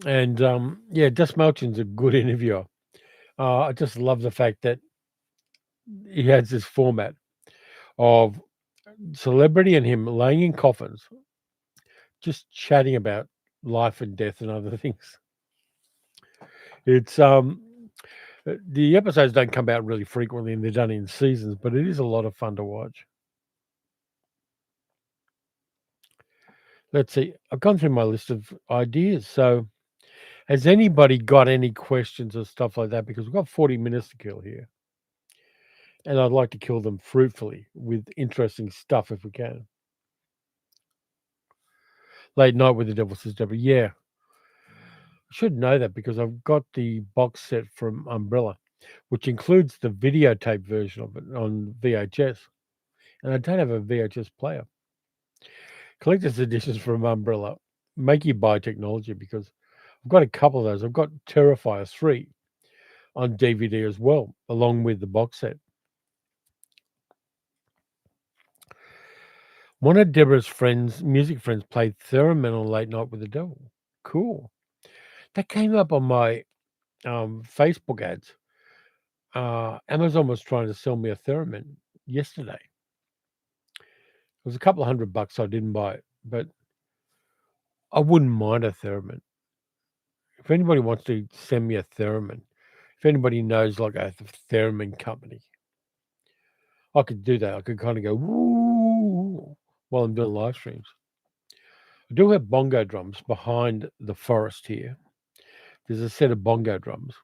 And yeah, Desmalchin's a good interviewer. I just love the fact that he has this format of celebrity and him laying in coffins, just chatting about life and death and other things. It's the episodes don't come out really frequently, and they're done in seasons, but it is a lot of fun to watch. Let's see. I've gone through my list of ideas. So, has anybody got any questions or stuff like that? Because we've got 40 minutes to kill here, and I'd like to kill them fruitfully with interesting stuff if we can. Late Night with the Devil Says Deborah. Yeah, I should know that because I've got the box set from Umbrella, which includes the videotape version of it on VHS, and I don't have a VHS player. Collector's editions from Umbrella make you buy technology because I've got a couple of those. I've got Terrifier 3 on DVD as well, along with the box set. One of Deborah's friends, music friends, played theremin on Late Night with the Devil. Cool. That came up on my Facebook ads. Amazon was trying to sell me a theremin yesterday. It was a couple of $100, so I didn't buy it, but I wouldn't mind a theremin. If anybody wants to send me a theremin, if anybody knows like a theremin company, I could do that. I could kind of go woo while I'm doing live streams. I do have bongo drums behind the forest here. There's a set of bongo drums,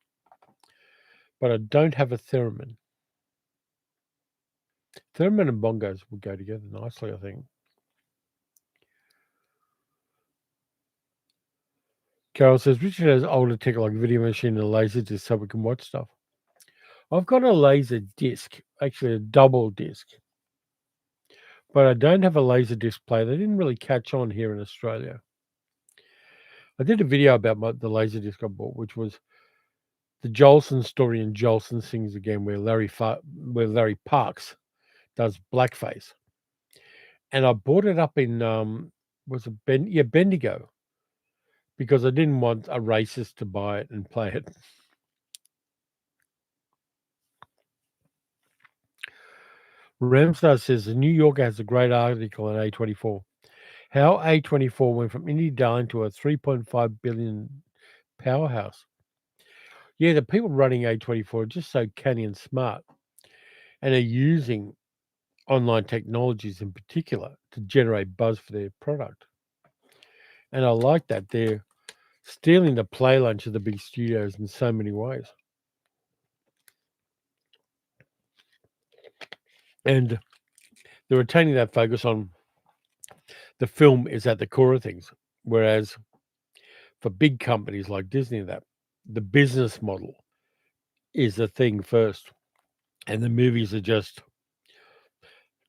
but I don't have a theremin. Theremin and bongos would go together nicely, I think. Carol says Richard has older tech like video machine and a laser disc so we can watch stuff. I've got a laser disc, actually a double disc, but I don't have a laser disc player. They didn't really catch on here in Australia. I did a video about the laser disc I bought, which was the Jolson story in Jolson Sings Again, where Larry Parks does blackface, and I bought it up in was it Bendigo, because I didn't want a racist to buy it and play it. Ramstar says the New Yorker has a great article on A24. How A24 went from indie darling to a 3.5 billion powerhouse. Yeah, the people running A24 are just so canny and smart, and are using online technologies in particular to generate buzz for their product. And I like that. They're stealing the play lunch of the big studios in so many ways. And they're retaining that focus on the film is at the core of things. Whereas for big companies like Disney, that the business model is the thing first. And the movies are just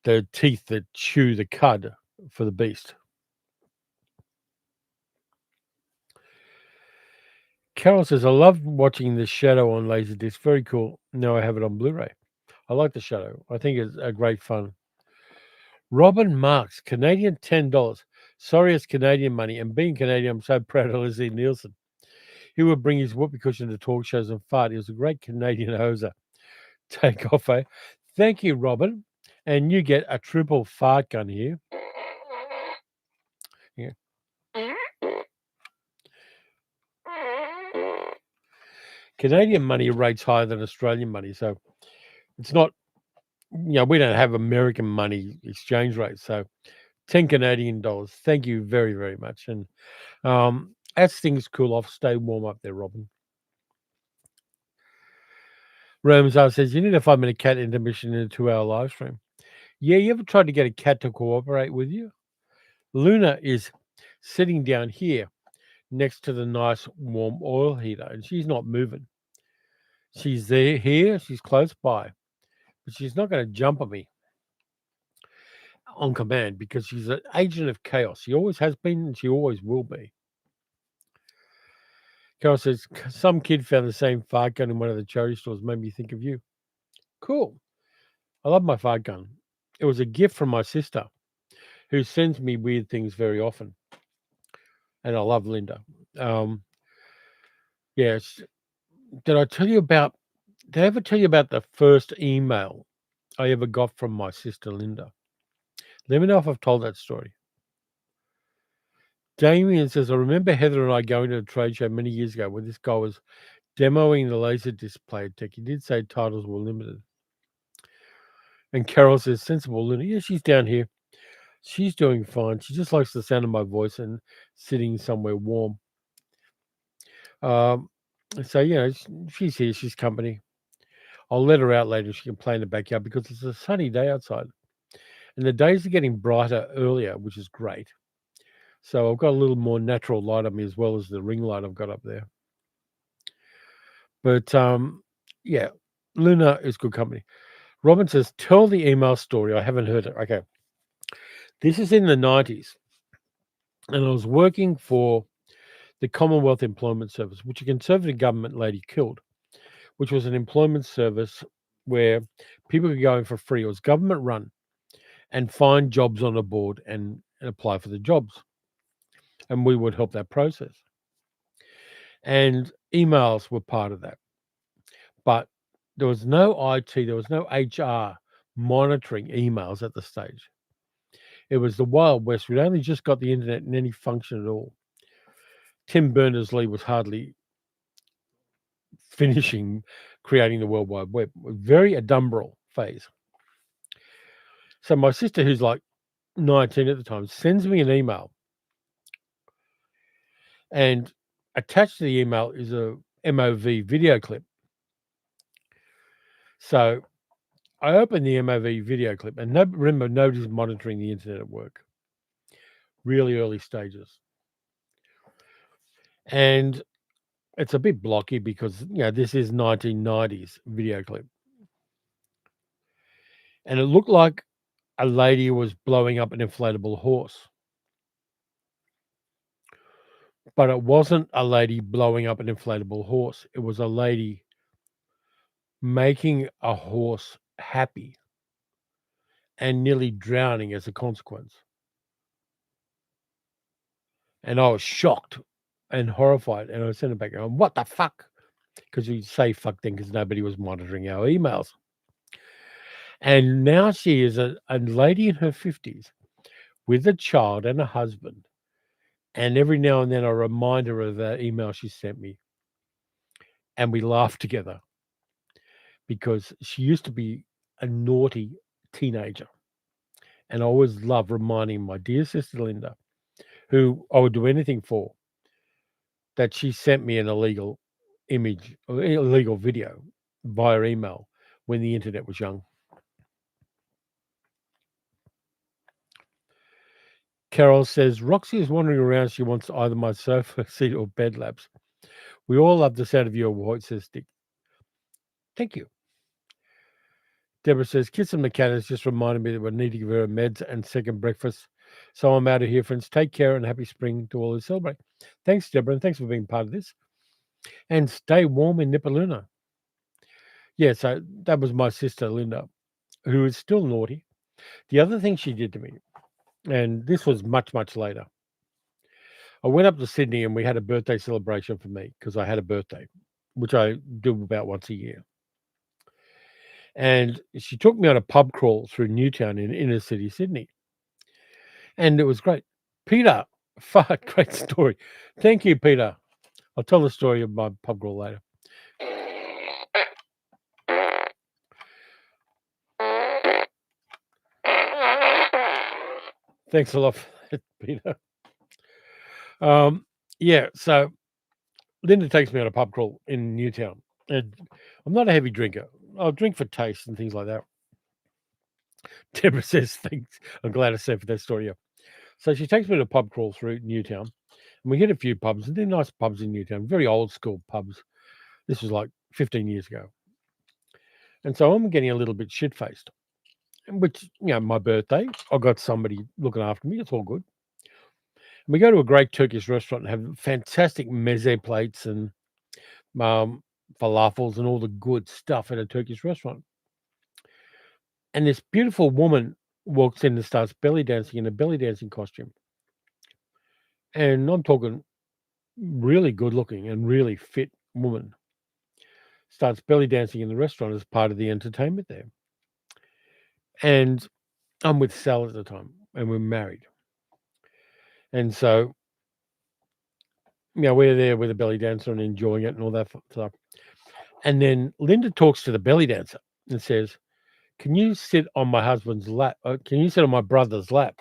the teeth that chew the cud for the beast. Carol says, I love watching The Shadow on Laserdisc. Very cool. Now I have it on Blu-ray. I like The Shadow. I think it's a great fun. Robin Marks, Canadian $10. Sorry, it's Canadian money. And being Canadian, I'm so proud of Leslie Nielsen. He would bring his whoopee cushion to talk shows and fart. He was a great Canadian hoser. Take off, eh? Thank you, Robin. And you get a triple fart gun here. Yeah. Canadian money rates higher than Australian money. So it's not, we don't have American money exchange rates. So 10 Canadian dollars. Thank you very, very much. And as things cool off, stay warm up there, Robin. Ramsar says, you need a 5-minute cat intermission in a 2-hour live stream. Yeah, you ever tried to get a cat to cooperate with you? Luna is sitting down here next to the nice warm oil heater, and she's not moving. She's here, she's close by, but she's not going to jump on me on command because she's an agent of chaos. She always has been, and she always will be. Carol says, some kid found the same fart gun in one of the charity stores. Made me think of you. Cool. I love my fart gun. It was a gift from my sister, who sends me weird things very often. And I love Linda. Yes. Did I ever tell you about the first email I ever got from my sister Linda? Let me know if I've told that story. Damien says, I remember Heather and I going to a trade show many years ago where this guy was demoing the Laserdisc player tech. He did say titles were limited. And Carol says, sensible Luna. Yeah, she's down here. She's doing fine. She just likes the sound of my voice and sitting somewhere warm. Um, so, she's here. She's company. I'll let her out later. She can play in the backyard because it's a sunny day outside. And the days are getting brighter earlier, which is great. So I've got a little more natural light on me as well as the ring light I've got up there. But, yeah, Luna is good company. Robin says, tell the email story. I haven't heard it. Okay. This is in the 90s. And I was working for the Commonwealth Employment Service, which a Conservative government lady killed, which was an employment service where people could go in for free. It was government run and find jobs on a board and apply for the jobs. And we would help that process. And emails were part of that. But there was no IT, there was no HR monitoring emails at the stage. It was the Wild West. We'd only just got the internet in any function at all. Tim Berners-Lee was hardly finishing creating the World Wide Web. Very adumbral phase. So my sister, who's like 19 at the time, sends me an email, and attached to the email is a MOV video clip. So I open the MOV video clip, and remember, nobody's monitoring the internet at work. Really early stages. And it's a bit blocky because, this is 1990s video clip. And it looked like a lady was blowing up an inflatable horse. But it wasn't a lady blowing up an inflatable horse. It was a lady making a horse happy and nearly drowning as a consequence. And I was shocked and horrified. And I sent it back going, what the fuck? Because you say fuck then because nobody was monitoring our emails. And now she is a lady in her 50s with a child and a husband. And every now and then a reminder of that email she sent me. And we laugh together because she used to be a naughty teenager. And I always love reminding my dear sister Linda, who I would do anything for, that she sent me an illegal image or illegal video via email when the internet was young. Carol says, Roxy is wandering around. She wants either my sofa seat or bed labs. We all love the sound of your voice, says Dick. Thank you. Deborah says, Kiss and the cat has just reminded me that we need to give her meds and second breakfast. So I'm out of here, friends. Take care and happy spring to all who celebrate. Thanks, Deborah, and thanks for being part of this. And stay warm in Nipaluna. Yeah, so that was my sister, Linda, who is still naughty. The other thing she did to me, and this was much, much later, I went up to Sydney and we had a birthday celebration for me because I had a birthday, which I do about once a year. And she took me on a pub crawl through Newtown in inner city Sydney. And it was great. Peter, fuck, great story. Thank you, Peter. I'll tell the story of my pub crawl later. Thanks a lot for that, Peter. Yeah, so Linda takes me on a pub crawl in Newtown. And I'm not a heavy drinker. I'll drink for taste and things like that. Deborah says, thanks. I'm glad I said for that story. Yeah. So she takes me to a pub crawl through Newtown. And we hit a few pubs, and they're nice pubs in Newtown, very old school pubs. This was like 15 years ago. And so I'm getting a little bit shit faced, which, my birthday, I got somebody looking after me. It's all good. And we go to a great Turkish restaurant and have fantastic meze plates and falafels and all the good stuff at a Turkish restaurant. And this beautiful woman walks in and starts belly dancing in a belly dancing costume. And I'm talking really good looking and really fit woman starts belly dancing in the restaurant as part of the entertainment there. And I'm with Sal at the time and we're married. And so we're there with a belly dancer and enjoying it and all that stuff. And then Linda talks to the belly dancer and says, "Can you sit on my husband's lap? Can you sit on my brother's lap?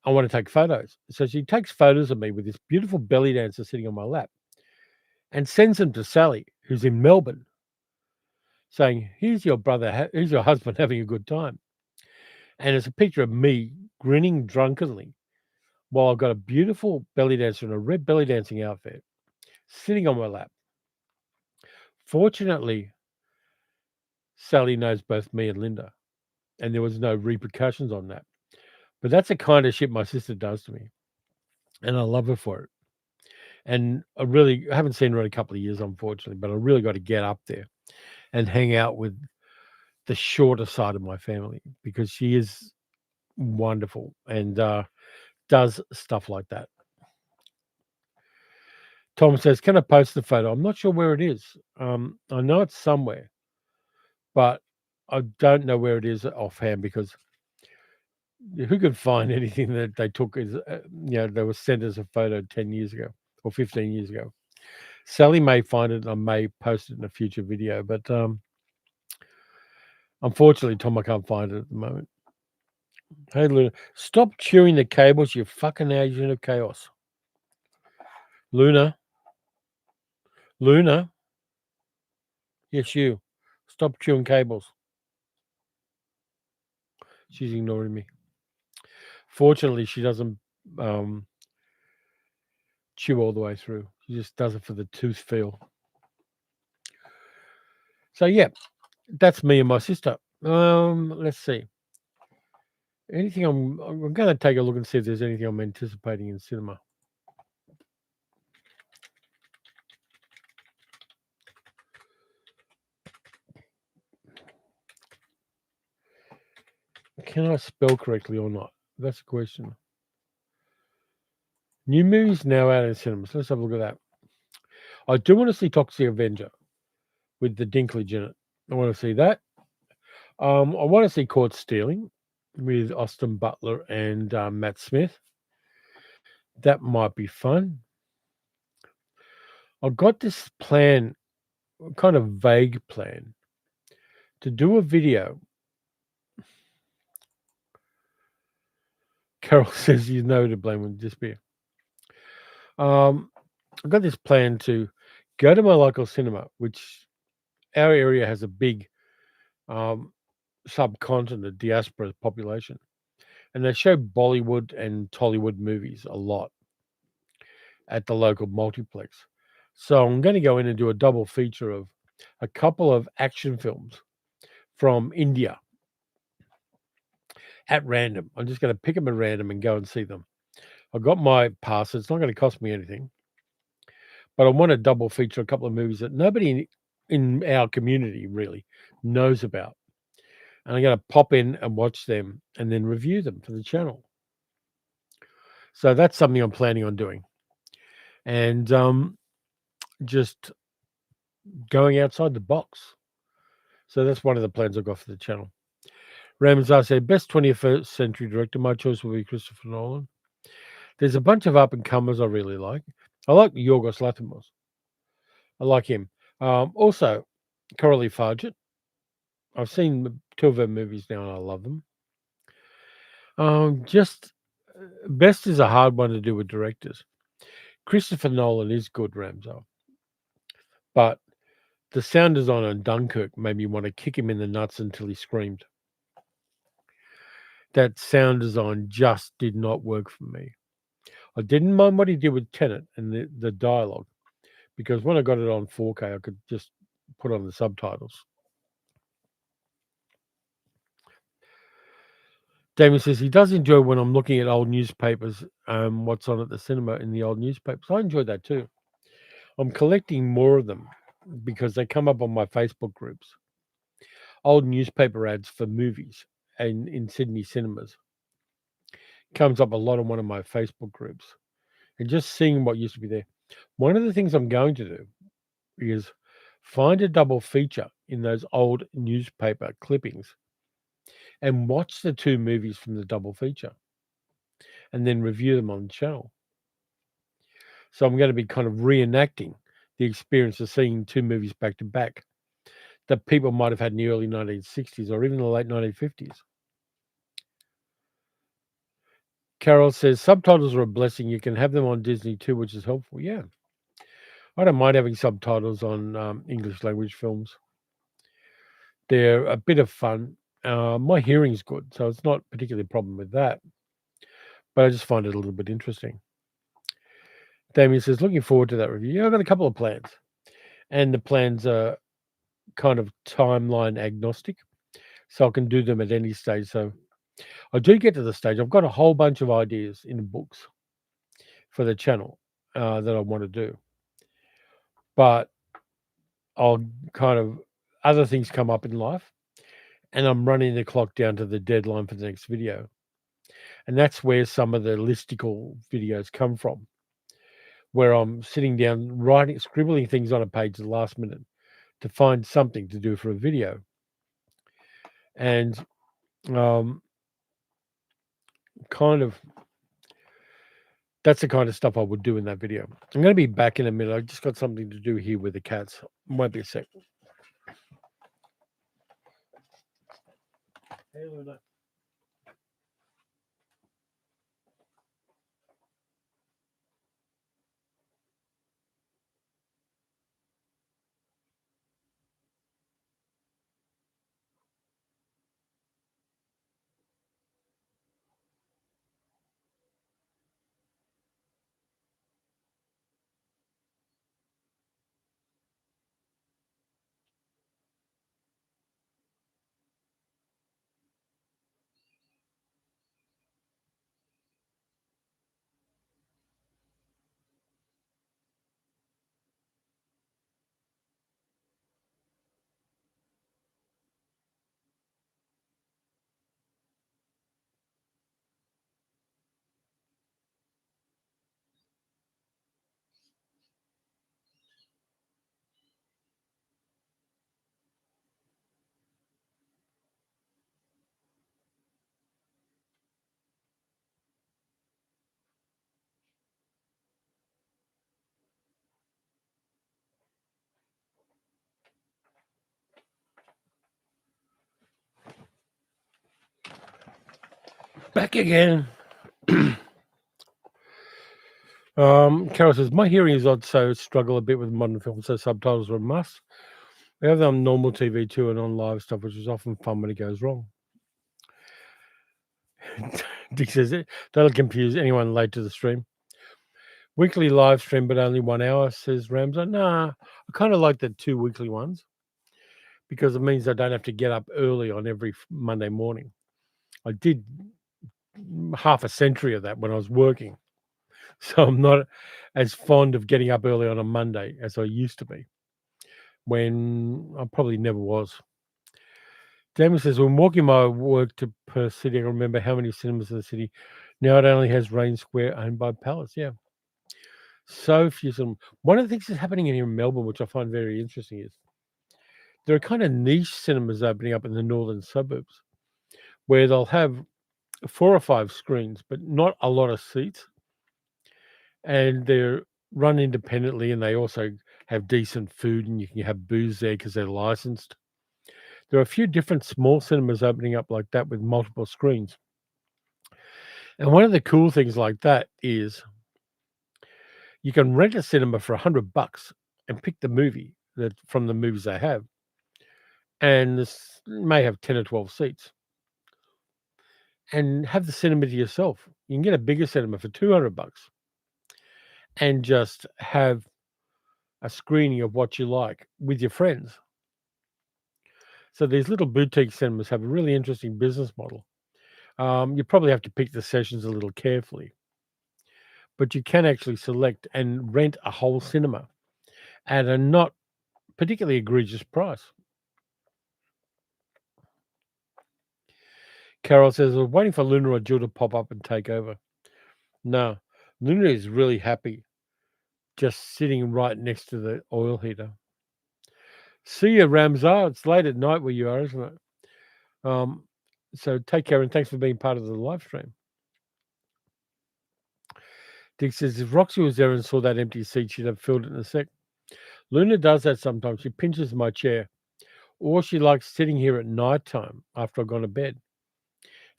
I want to take photos." So she takes photos of me with this beautiful belly dancer sitting on my lap and sends them to Sally, who's in Melbourne, saying, "Here's your brother, here's your husband having a good time." And it's a picture of me grinning drunkenly while I've got a beautiful belly dancer in a red belly dancing outfit sitting on my lap. Fortunately, Sally knows both me and Linda, and there was no repercussions on that. But that's the kind of shit my sister does to me, and I love her for it. And I haven't seen her in a couple of years, unfortunately, but I really got to get up there and hang out with the shorter side of my family because she is wonderful and does stuff like that. Tom says, "Can I post the photo?" I'm not sure where it is. I know it's somewhere, but I don't know where it is offhand because who could find anything that they took as they were sent as a photo 10 years ago or 15 years ago. Sally may find it and I may post it in a future video, but unfortunately, Tom, I can't find it at the moment. Hey, Luna, stop chewing the cables, you fucking agent of chaos. Luna, Luna, yes, you. Stop chewing cables. She's ignoring me. Fortunately, she doesn't um, chew all the way through. She just does it for the tooth feel. So yeah, that's me and my sister. Let's see. Anything I'm going to take a look and see if there's anything I'm anticipating in cinema. Can I spell correctly or not? That's the question. New movies now out in cinemas. Let's have a look at that. I do want to see Toxic Avenger with the Dinklage in it. I want to see that. I want to see Caught Stealing with Austin Butler and Matt Smith. That might be fun. I've got this plan, kind of vague plan, to do a video. Carol says you know to blame with despair. I've got this plan to go to my local cinema, which our area has a big um, subcontinent diaspora population, and they show Bollywood and Tollywood movies a lot at the local multiplex. So I'm going to go in and do a double feature of a couple of action films from India at random. I'm just going to pick them at random and go and see them. I've got my pass. It's not going to cost me anything, but I want to double feature a couple of movies that nobody in our community really knows about. And I'm going to pop in and watch them and then review them for the channel. So that's something I'm planning on doing. And just going outside the box. So that's one of the plans I've got for the channel. Ramazar said, best 21st century director. My choice will be Christopher Nolan. There's a bunch of up and comers I really like. I like Yorgos Lanthimos. I like him. Also, Coralie Fargett. I've seen 2 of her movies now and I love them. Just best is a hard one to do with directors. Christopher Nolan is good, Ramzo. But the sound design on Dunkirk made me want to kick him in the nuts until he screamed. That sound design just did not work for me. I didn't mind what he did with Tenet and the dialogue, because when I got it on 4K, I could just put on the subtitles. Damien says he does enjoy when I'm looking at old newspapers, what's on at the cinema in the old newspapers. I enjoy that too. I'm collecting more of them because they come up on my Facebook groups. Old newspaper ads for movies and in Sydney cinemas comes up a lot on one of my Facebook groups. And just seeing what used to be there. One of the things I'm going to do is find a double feature in those old newspaper clippings and watch the 2 movies from the double feature and then review them on the channel. So I'm going to be kind of reenacting the experience of seeing two movies back to back that people might have had in the early 1960s or even the late 1950s. Carol says subtitles are a blessing. You can have them on Disney too, which is helpful. Yeah, I don't mind having subtitles on English language films. They're a bit of fun. My hearing's good, so it's not particularly a problem with that. But I just find it a little bit interesting. Damien says, looking forward to that review. Yeah, I've got a couple of plans, and the plans are kind of timeline agnostic, so I can do them at any stage. So I do get to the stage. I've got a whole bunch of ideas in the books for the channel that I want to do, but I'll kind of other things come up in life, and I'm running the clock down to the deadline for the next video, and that's where some of the listicle videos come from, where I'm sitting down writing, scribbling things on a page at the last minute to find something to do for a video, and um, kind of that's the kind of stuff I would do in that video. I'm going to be back in a minute. I just got something to do here with the cats. Might be a sec. Hey, Luna. Back again. Carol says, my hearing is odd, so struggle a bit with modern films, so subtitles are a must. We have them on normal TV too and on live stuff, which is often fun when it goes wrong. Dick says, that'll confuse anyone late to the stream. Weekly live stream, but only 1 hour, says Ramsay. Nah, I kind of like the 2 weekly ones because it means I don't have to get up early on every Monday morning. I did half a century of that when I was working. So I'm not as fond of getting up early on a Monday as I used to be, when I probably never was. Damon says, when walking my work to Perth City, I remember how many cinemas in the city. Now it only has Rain Square owned by Palace. Yeah. So few cinemas. One of the things that's happening in here in Melbourne, which I find very interesting, is there are kind of niche cinemas opening up in the northern suburbs where they'll have 4 or 5 screens, but not a lot of seats. And they're run independently, and they also have decent food, and you can have booze there because they're licensed. There are a few different small cinemas opening up like that with multiple screens. And one of the cool things like that is you can rent a cinema for $100 and pick the movie that from the movies they have. And this may have 10 or 12 seats. And have the cinema to yourself. You can get a bigger cinema for $200 and just have a screening of what you like with your friends. So these little boutique cinemas have a really interesting business model. You probably have to pick the sessions a little carefully, but you can actually select and rent a whole cinema at a not particularly egregious price. Carol says, "I'm waiting for Luna or Jill to pop up and take over." No, Luna is really happy just sitting right next to the oil heater. See you, Ramzar. It's late at night where you are, isn't it? So take care and thanks for being part of the live stream. Dick says, if Roxy was there and saw that empty seat, she'd have filled it in a sec. Luna does that sometimes. She pinches my chair, or she likes sitting here at night time after I've gone to bed.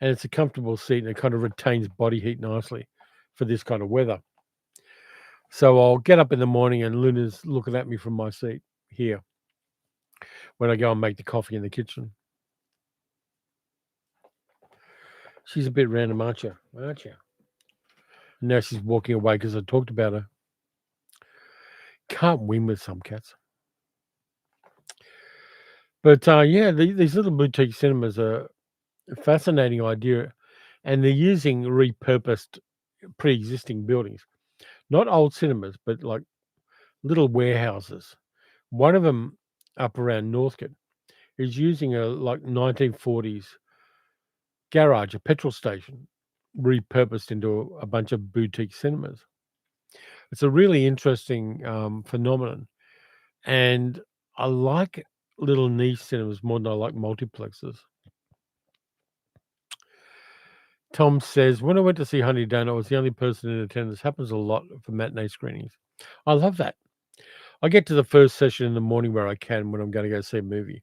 And it's a comfortable seat and it kind of retains body heat nicely for this kind of weather. So I'll get up in the morning and Luna's looking at me from my seat here when I go and make the coffee in the kitchen. She's a bit random, aren't you? Now she's walking away because I talked about her. Can't win with some cats. But yeah, these little boutique cinemas are a fascinating idea, and they're using repurposed pre-existing buildings, not old cinemas, but like little warehouses. One of them up around Northcote is using a like 1940s garage, a petrol station, repurposed into a bunch of boutique cinemas. It's a really interesting phenomenon, and I like little niche cinemas more than I like multiplexes. Tom says, when I went to see Honey Donut, I was the only person in attendance. Happens a lot for matinee screenings. I love that. I get to the first session in the morning where I can when I'm going to go see a movie.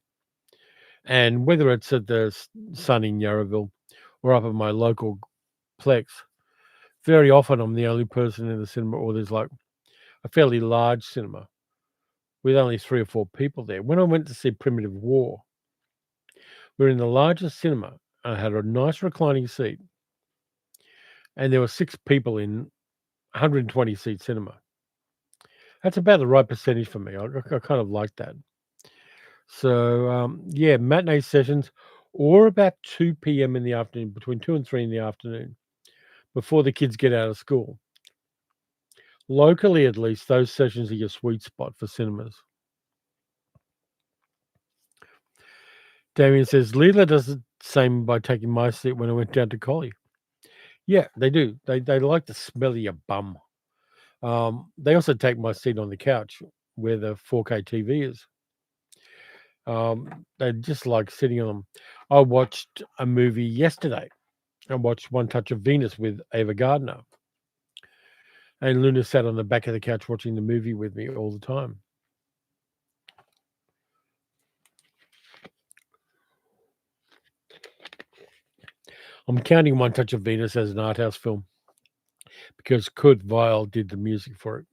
And whether it's at the Sun in Yarraville or up at my local Plex, very often I'm the only person in the cinema, or there's like a fairly large cinema with only 3 or 4 people there. When I went to see Primitive War, we were in the largest cinema. I had a nice reclining seat, and there were 6 people in 120 seat cinema. That's about the right percentage for me. I kind of like that. So, yeah, matinee sessions or about 2 p.m. in the afternoon, between 2 and 3 in the afternoon, before the kids get out of school. Locally, at least, those sessions are your sweet spot for cinemas. Damien says, Leela does the same by taking my seat when I went down to Collie. Yeah, they do. They like the smell of your bum. They also take my seat on the couch where the 4K TV is. They just like sitting on them. I watched a movie yesterday. I watched One Touch of Venus with Ava Gardner. And Luna sat on the back of the couch watching the movie with me all the time. I'm counting One Touch of Venus as an art house film because Kurt Weill did the music for it.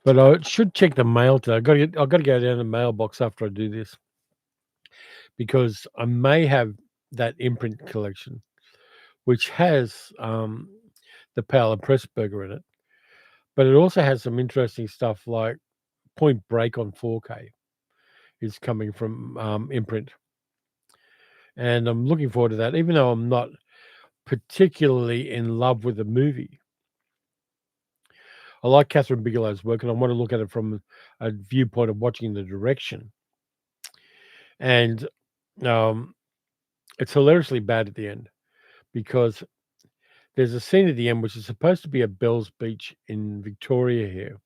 But I should check the mail today. I've got to go down the mailbox after I do this because I may have that imprint collection, which has the Powell and Pressburger in it, but it also has some interesting stuff like Point Break on 4K is coming from imprint, and I'm looking forward to that. Even though I'm not particularly in love with the movie, I like Catherine Bigelow's work, and I want to look at it from a viewpoint of watching the direction. And it's hilariously bad at the end because there's a scene at the end which is supposed to be at Bells Beach in Victoria here,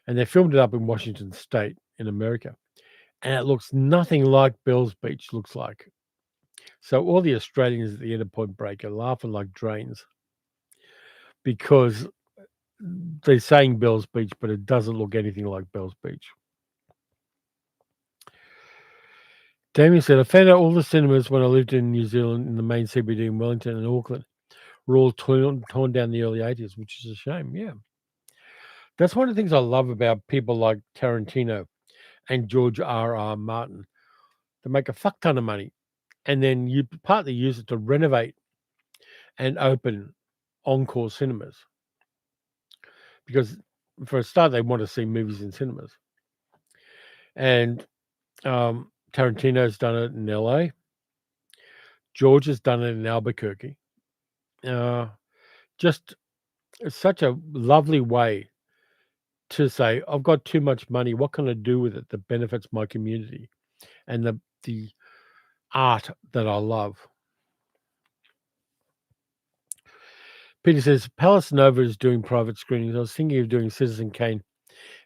and they filmed it up in Washington State in America, and it looks nothing like Bells Beach looks like. So all the Australians at the end of Point Break are laughing like drains because they're saying Bells Beach, but it doesn't look anything like Bells Beach. Damien said, I found out all the cinemas when I lived in New Zealand in the main CBD in Wellington and Auckland were all torn down in the early 80s, which is a shame. Yeah. That's one of the things I love about people like Tarantino and George R.R. Martin. They make a fuck ton of money and then you partly use it to renovate and open encore cinemas because for a start, they want to see movies in cinemas. And Tarantino's done it in LA. George has done it in Albuquerque. Just such a lovely way to say, I've got too much money. What can I do with it that benefits my community and the art that I love? Peter says, Palace Nova is doing private screenings. I was thinking of doing Citizen Kane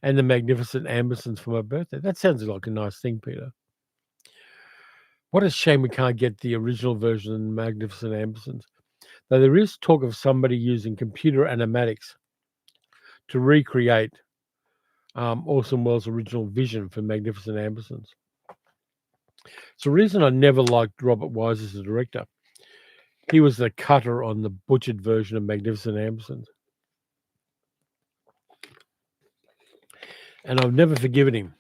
and the Magnificent Ambersons for my birthday. That sounds like a nice thing, Peter. What a shame we can't get the original version of Magnificent Ambersons. Though there is talk of somebody using computer animatics to recreate Orson Welles' original vision for Magnificent Ambersons. It's the reason I never liked Robert Wise as a director. He was the cutter on the butchered version of Magnificent Ambersons. And I've never forgiven him.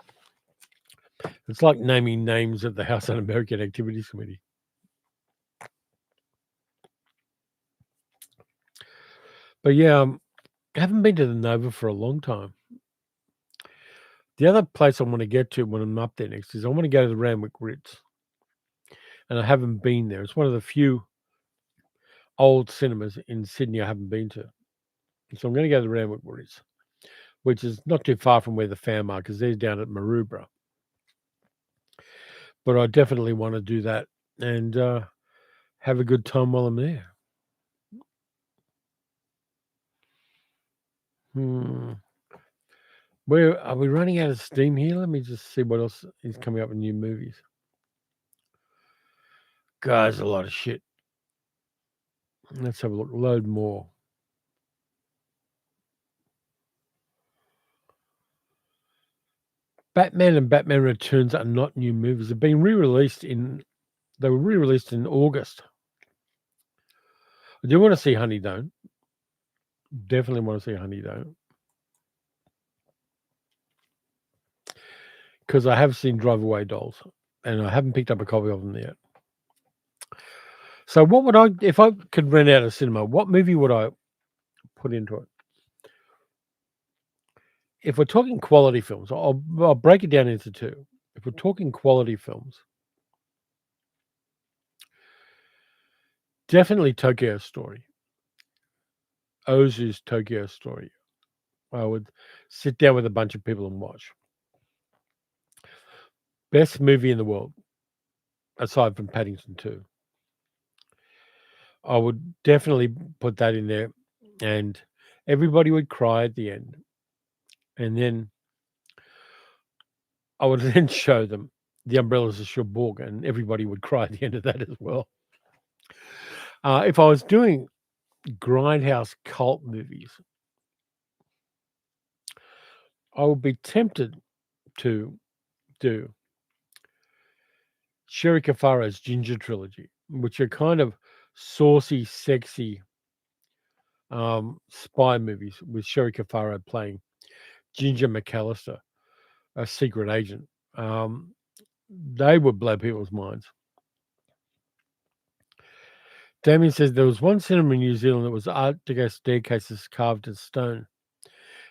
It's like naming names at the House Un-American Activities Committee. But yeah, I haven't been to the Nova for a long time. The other place I want to get to when I'm up there next is I want to go to the Randwick Ritz. And I haven't been there. It's one of the few old cinemas in Sydney I haven't been to. So I'm going to go to the Randwick Ritz, which is not too far from where the fam are, because they're down at Maroubra. But I definitely want to do that and have a good time while I'm there. Where are we running out of steam here? Let me just see what else is coming up in new movies. Guys, a lot of shit. Let's have a look. Load more. Batman and Batman Returns are not new movies. They've been re-released they were re-released in August. I do want to see Honey Don't. Definitely want to see Honey Don't. Because I have seen Drive Away Dolls and I haven't picked up a copy of them yet. So what would if I could rent out a cinema, what movie would I put into it? If we're talking quality films, I'll break it down into two. If we're talking quality films, definitely Tokyo Story. Ozu's Tokyo Story. I would sit down with a bunch of people and watch. Best movie in the world, aside from Paddington 2. I would definitely put that in there, and everybody would cry at the end. And then I would then show them The Umbrellas of Cherbourg, and everybody would cry at the end of that as well. If I was doing grindhouse cult movies, I would be tempted to do Sherry Kafara's Ginger Trilogy, which are kind of saucy, sexy spy movies with Sherry Kafara playing Ginger McAllister, a secret agent. They would blow people's minds. Damien says there was one cinema in New Zealand that was Art Deco staircases carved in stone.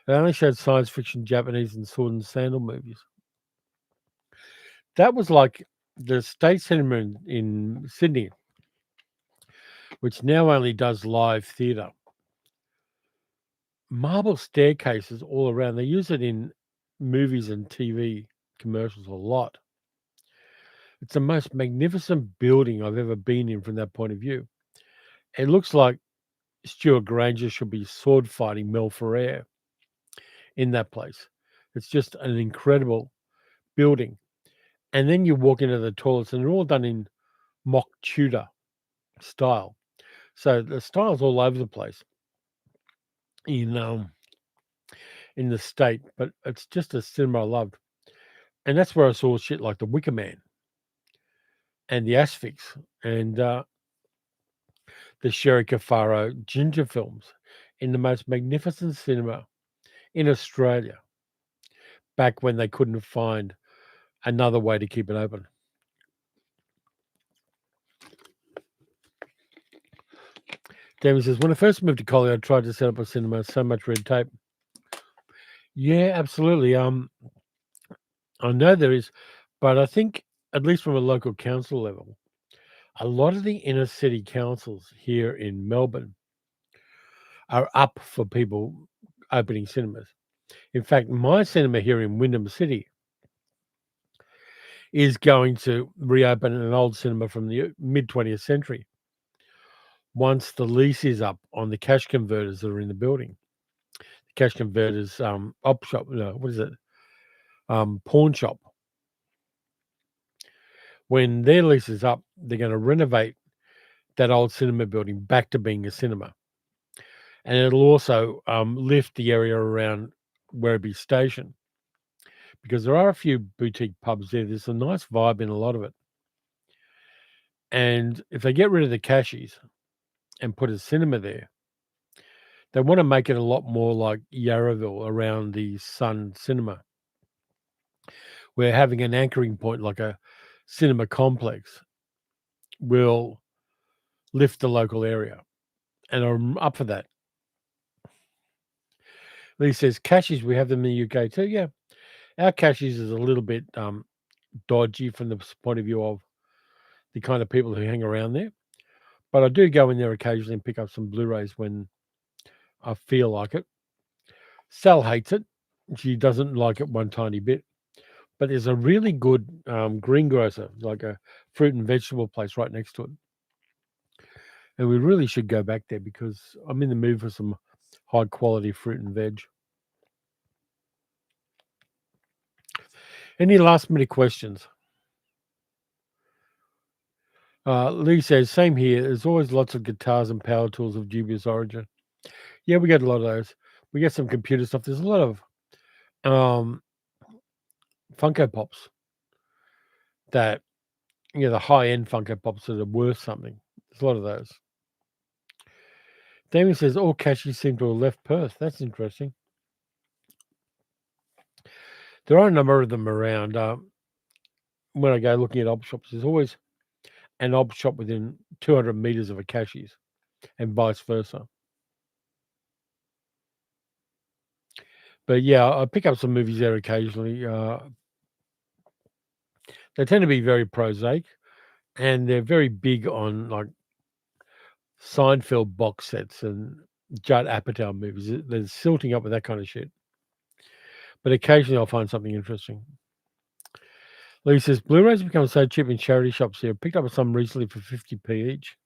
They only showed science fiction, Japanese, and sword and sandal movies. That was like the State Cinema in Sydney, which now only does live theatre. Marble staircases all around. They use it in movies and TV commercials a lot. It's the most magnificent building I've ever been in from that point of view. It looks like Stuart Granger should be sword fighting Mel Ferrer in that place. It's just an incredible building. And then you walk into the toilets, and they're all done in mock Tudor style. So the style's all over the place in the state, but it's just a cinema I loved. And that's where I saw shit like The Wicker Man and The Asphyx and the Sherry Cafaro Ginger films in the most magnificent cinema in Australia back when they couldn't find another way to keep it open. David says, when I first moved to Collie, I tried to set up a cinema, so much red tape. Yeah, absolutely. I know there is, but I think, at least from a local council level, a lot of the inner city councils here in Melbourne are up for people opening cinemas. In fact, my cinema here in Wyndham City is going to reopen an old cinema from the mid 20th century once the lease is up on the cash converters that are in the building. The cash converters, op shop, no, what is it? Pawn shop. When their lease is up, they're gonna renovate that old cinema building back to being a cinema, and it'll also, lift the area around Werribee Station because there are a few boutique pubs there. There's a nice vibe in a lot of it, and if they get rid of the cashies and put a cinema there, they wanna make it a lot more like Yarraville around the Sun Cinema. Where having an anchoring point like a cinema complex will lift the local area, and I'm up for that. Lee says, "Cashies, we have them in the UK too." Yeah, our cashies is a little bit, dodgy from the point of view of the kind of people who hang around there, but I do go in there occasionally and pick up some Blu-rays when I feel like it. Sal hates it. She doesn't like it one tiny bit, but there's a really good, greengrocer, like a fruit and vegetable place right next to it. And we really should go back there because I'm in the mood for some high quality fruit and veg. Any last minute questions? Lee says, same here. There's always lots of guitars and power tools of dubious origin. Yeah, we get a lot of those. We get some computer stuff. There's a lot of um, Funko Pops that, the high end Funko Pops that are worth something. There's a lot of those. Damien says, all cashies seem to have left Perth. That's interesting. There are a number of them around. When I go looking at op shops, there's always an op shop within 200 meters of a cashies and vice versa. But yeah, I pick up some movies there occasionally. They tend to be very prosaic, and they're very big on like Seinfeld box sets and Judd Apatow movies. They're silting up with that kind of shit. But occasionally I'll find something interesting. Lee says, Blu-rays have become so cheap in charity shops here. Picked up some recently for 50p each.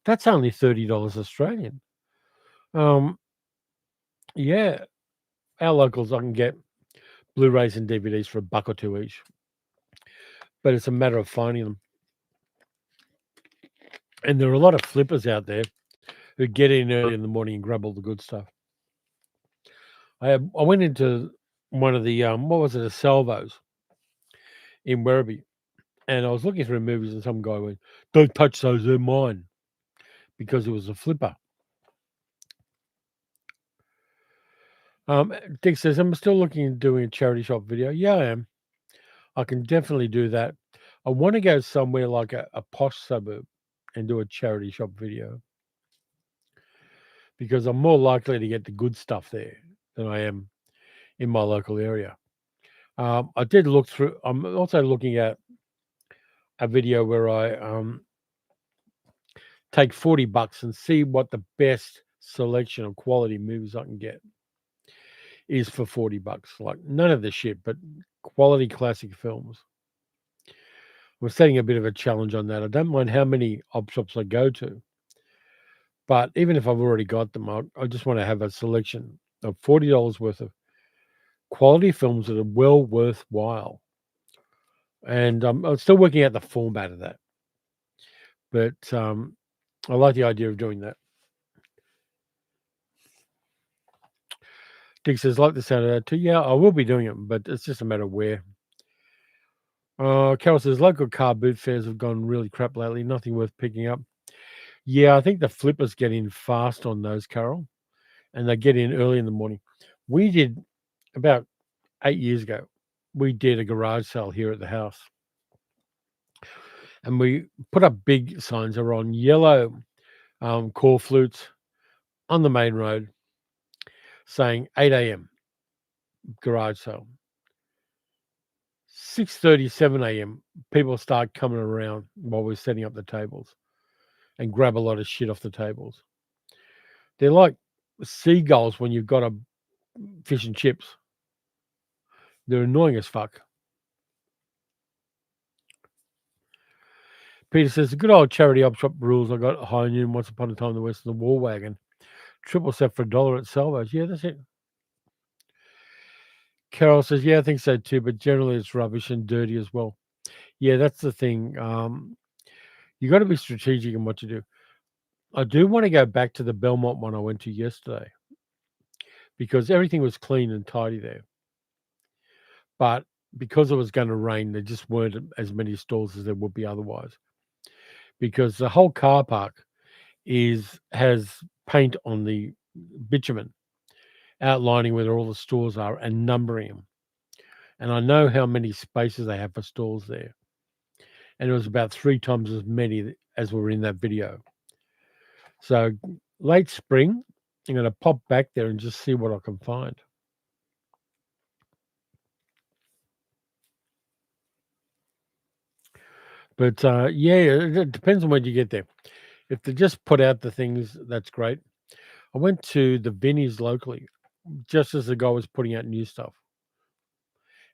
That's only $30 Australian. Yeah, our locals I can get Blu-rays and DVDs for $1 or 2 each. But it's a matter of finding them. And there are a lot of flippers out there who get in early in the morning and grab all the good stuff. I went into one of the, what was it, a Salvos in Werribee, and I was looking through movies and some guy went, "Don't touch those, they're mine," because it was a flipper. Dick says, "I'm still looking at doing a charity shop video." Yeah, I am. I can definitely do that. I want to go somewhere like a posh suburb and do a charity shop video because I'm more likely to get the good stuff there than I am in my local area. I did look through. I'm also looking at a video where I take $40 and see what the best selection of quality movies I can get is for $40. Like none of the shit, but quality classic films. We're setting a bit of a challenge on that. I don't mind how many op shops I go to, but even if I've already got them, I just want to have a selection of $40 worth of quality films that are well worthwhile. And I'm still working out the format of that, but I like the idea of doing that. Dick says, like the sound of that too. Yeah, I will be doing it, but it's just a matter of where. Carol says, local car boot fares have gone really crap lately. Nothing worth picking up. Yeah, I think the flippers get in fast on those, Carol, and they get in early in the morning. We did about 8 years ago. We did a garage sale here at the house, and we put up big signs that were on yellow core flutes on the main road saying 8 a.m. garage sale. 6:30, 7 a.m. people start coming around while we're setting up the tables and grab a lot of shit off the tables. They're like seagulls when you've got a fish and chips. They're annoying as fuck. Peter says, the good old charity op shop rules. I got high noon once upon a time in the West of the War Wagon. Triple set for $1 at Salvos. Yeah, that's it. Carol says, yeah, I think so too, but generally it's rubbish and dirty as well. Yeah, that's the thing. You got to be strategic in what you do. I do want to go back to the Belmont one I went to yesterday because everything was clean and tidy there. But because it was going to rain, there just weren't as many stalls as there would be otherwise. Because the whole car park has paint on the bitumen, outlining where all the stores are and numbering them. And I know how many spaces they have for stalls there. And it was about 3 times as many as were in that video. So late spring, I'm gonna pop back there and just see what I can find. But, yeah, it depends on when you get there. If they just put out the things, that's great. I went to the Vinnies locally just as the guy was putting out new stuff,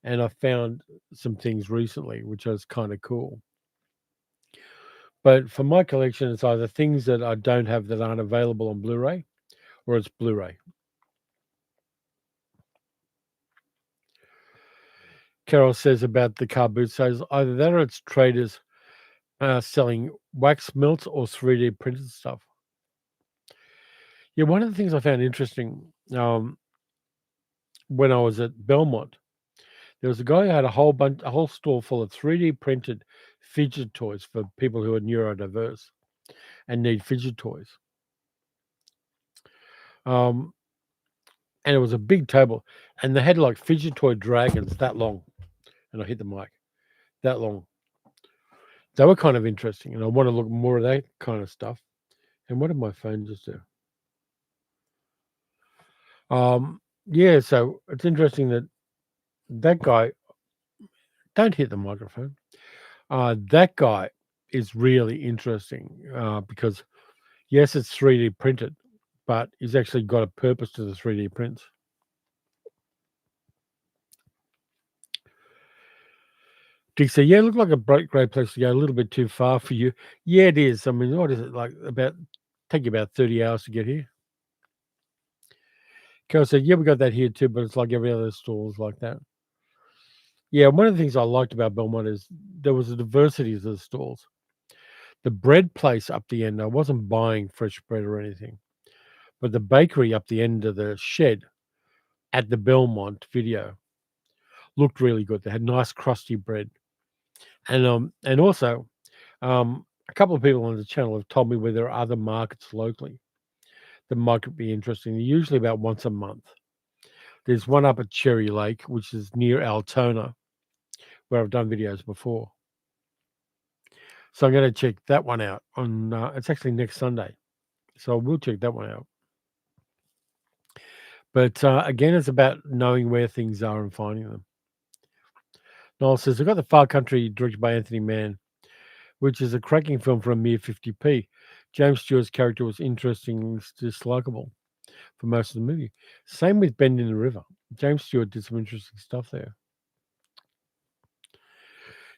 and I found some things recently, which was kinda cool. But for my collection, it's either things that I don't have that aren't available on Blu-ray or it's Blu-ray. Carol says about the car boot sales, either that or it's traders, selling wax melts or 3D printed stuff. Yeah, one of the things I found interesting, when I was at Belmont, there was a guy who had a whole store full of 3D printed fidget toys for people who are neurodiverse and need fidget toys. Um, and it was a big table, and they had, like, fidget toy dragons that long, and I hit the mic, that long. They were kind of interesting, and I wanna look more of that kind of stuff. And what did my phone just do? Yeah, so it's interesting that that guy don't hit the microphone. That guy is really interesting, because, yes, it's 3D printed, but he's actually got a purpose to the 3D prints. Dick said, "Yeah, it looked like a great place to go, a little bit too far for you." Yeah, it is. I mean, what is it, like, about take you about 30 hours to get here? Carol said, "Yeah, we got that here too, but it's like every other stores like that." Yeah, one of the things I liked about Belmont is there was a diversity of the stalls. The bread place up the end, I wasn't buying fresh bread or anything, but the bakery up the end of the shed at the Belmont video looked really good. They had nice crusty bread. And also, a couple of people on the channel have told me where there are other markets locally that might be interesting. They're usually about once a month. There's one up at Cherry Lake, which is near Altona, where I've done videos before. So I'm gonna check that one out on, it's actually next Sunday. So we'll check that one out. But, again, it's about knowing where things are and finding them. Noel says, "I've got The Far Country," directed by Anthony Mann, which is a cracking film for a mere 50p. James Stewart's character was interesting and dislikable for most of the movie. Same with Bend in the River. James Stewart did some interesting stuff there.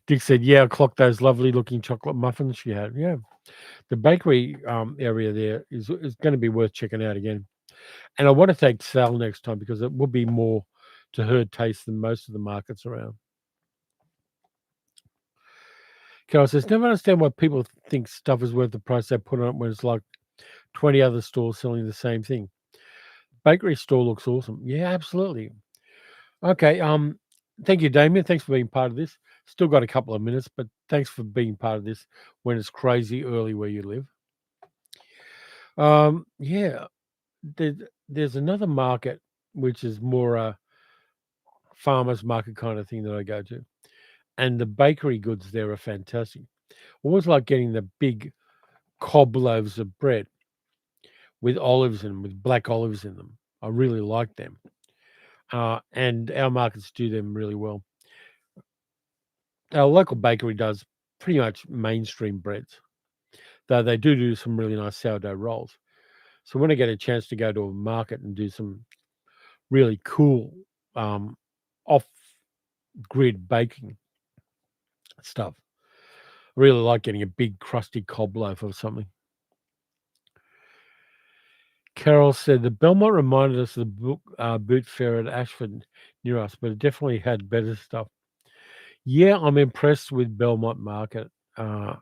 Dick said, "Yeah, I clocked those lovely looking chocolate muffins she had." Yeah, the bakery, area there is gonna be worth checking out again. And I wanna take Sal next time because it would be more to her taste than most of the markets around. Carol says, "Never understand why people think stuff is worth the price they put on it when it's like 20 other stores selling the same thing. Bakery store looks awesome." Yeah, absolutely. Okay, thank you, Damien. Thanks for being part of this. Still got a couple of minutes, but thanks for being part of this when it's crazy early where you live. Yeah, there's another market which is more a farmer's market kind of thing that I go to, and the bakery goods there are fantastic. Always like getting the big cob loaves of bread with olives in them, with black olives in them. I really like them. And our markets do them really well. Our local bakery does pretty much mainstream breads, though they do some really nice sourdough rolls. So when I get a chance to go to a market and do some really cool, um, off-grid baking stuff, I really like getting a big crusty cob loaf or something. Carol said the Belmont reminded us of the boot fair at Ashford near us, but it definitely had better stuff. Yeah, I'm impressed with Belmont Market. I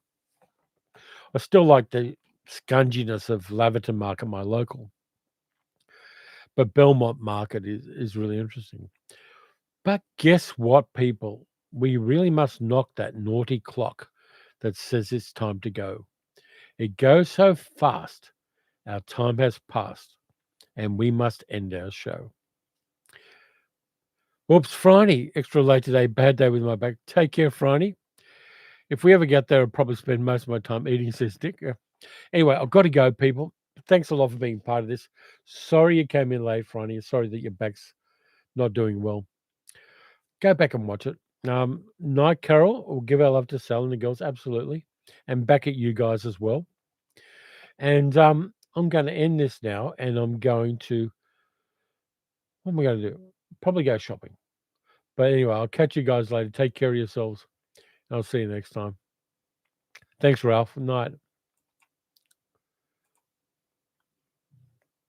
still like the scunginess of Laverton Market, my local, but Belmont Market is really interesting. But guess what, people? We really must knock that naughty clock that says it's time to go. It goes so fast, our time has passed, and we must end our show. Whoops, Franny, extra late today, bad day with my back. Take care, Franny. If we ever get there, I'll probably spend most of my time eating says Dick. Anyway, I've got to go, people. Thanks a lot for being part of this. Sorry you came in late, Franny. Sorry that your back's not doing well. Go back and watch it. Night Carol, we'll give our love to Sal and the girls, absolutely. And back at you guys as well. And I'm going to end this now, and I'm going to, what am I going to do? Probably go shopping. But anyway, I'll catch you guys later. Take care of yourselves. And I'll see you next time. Thanks, Ralph. Night.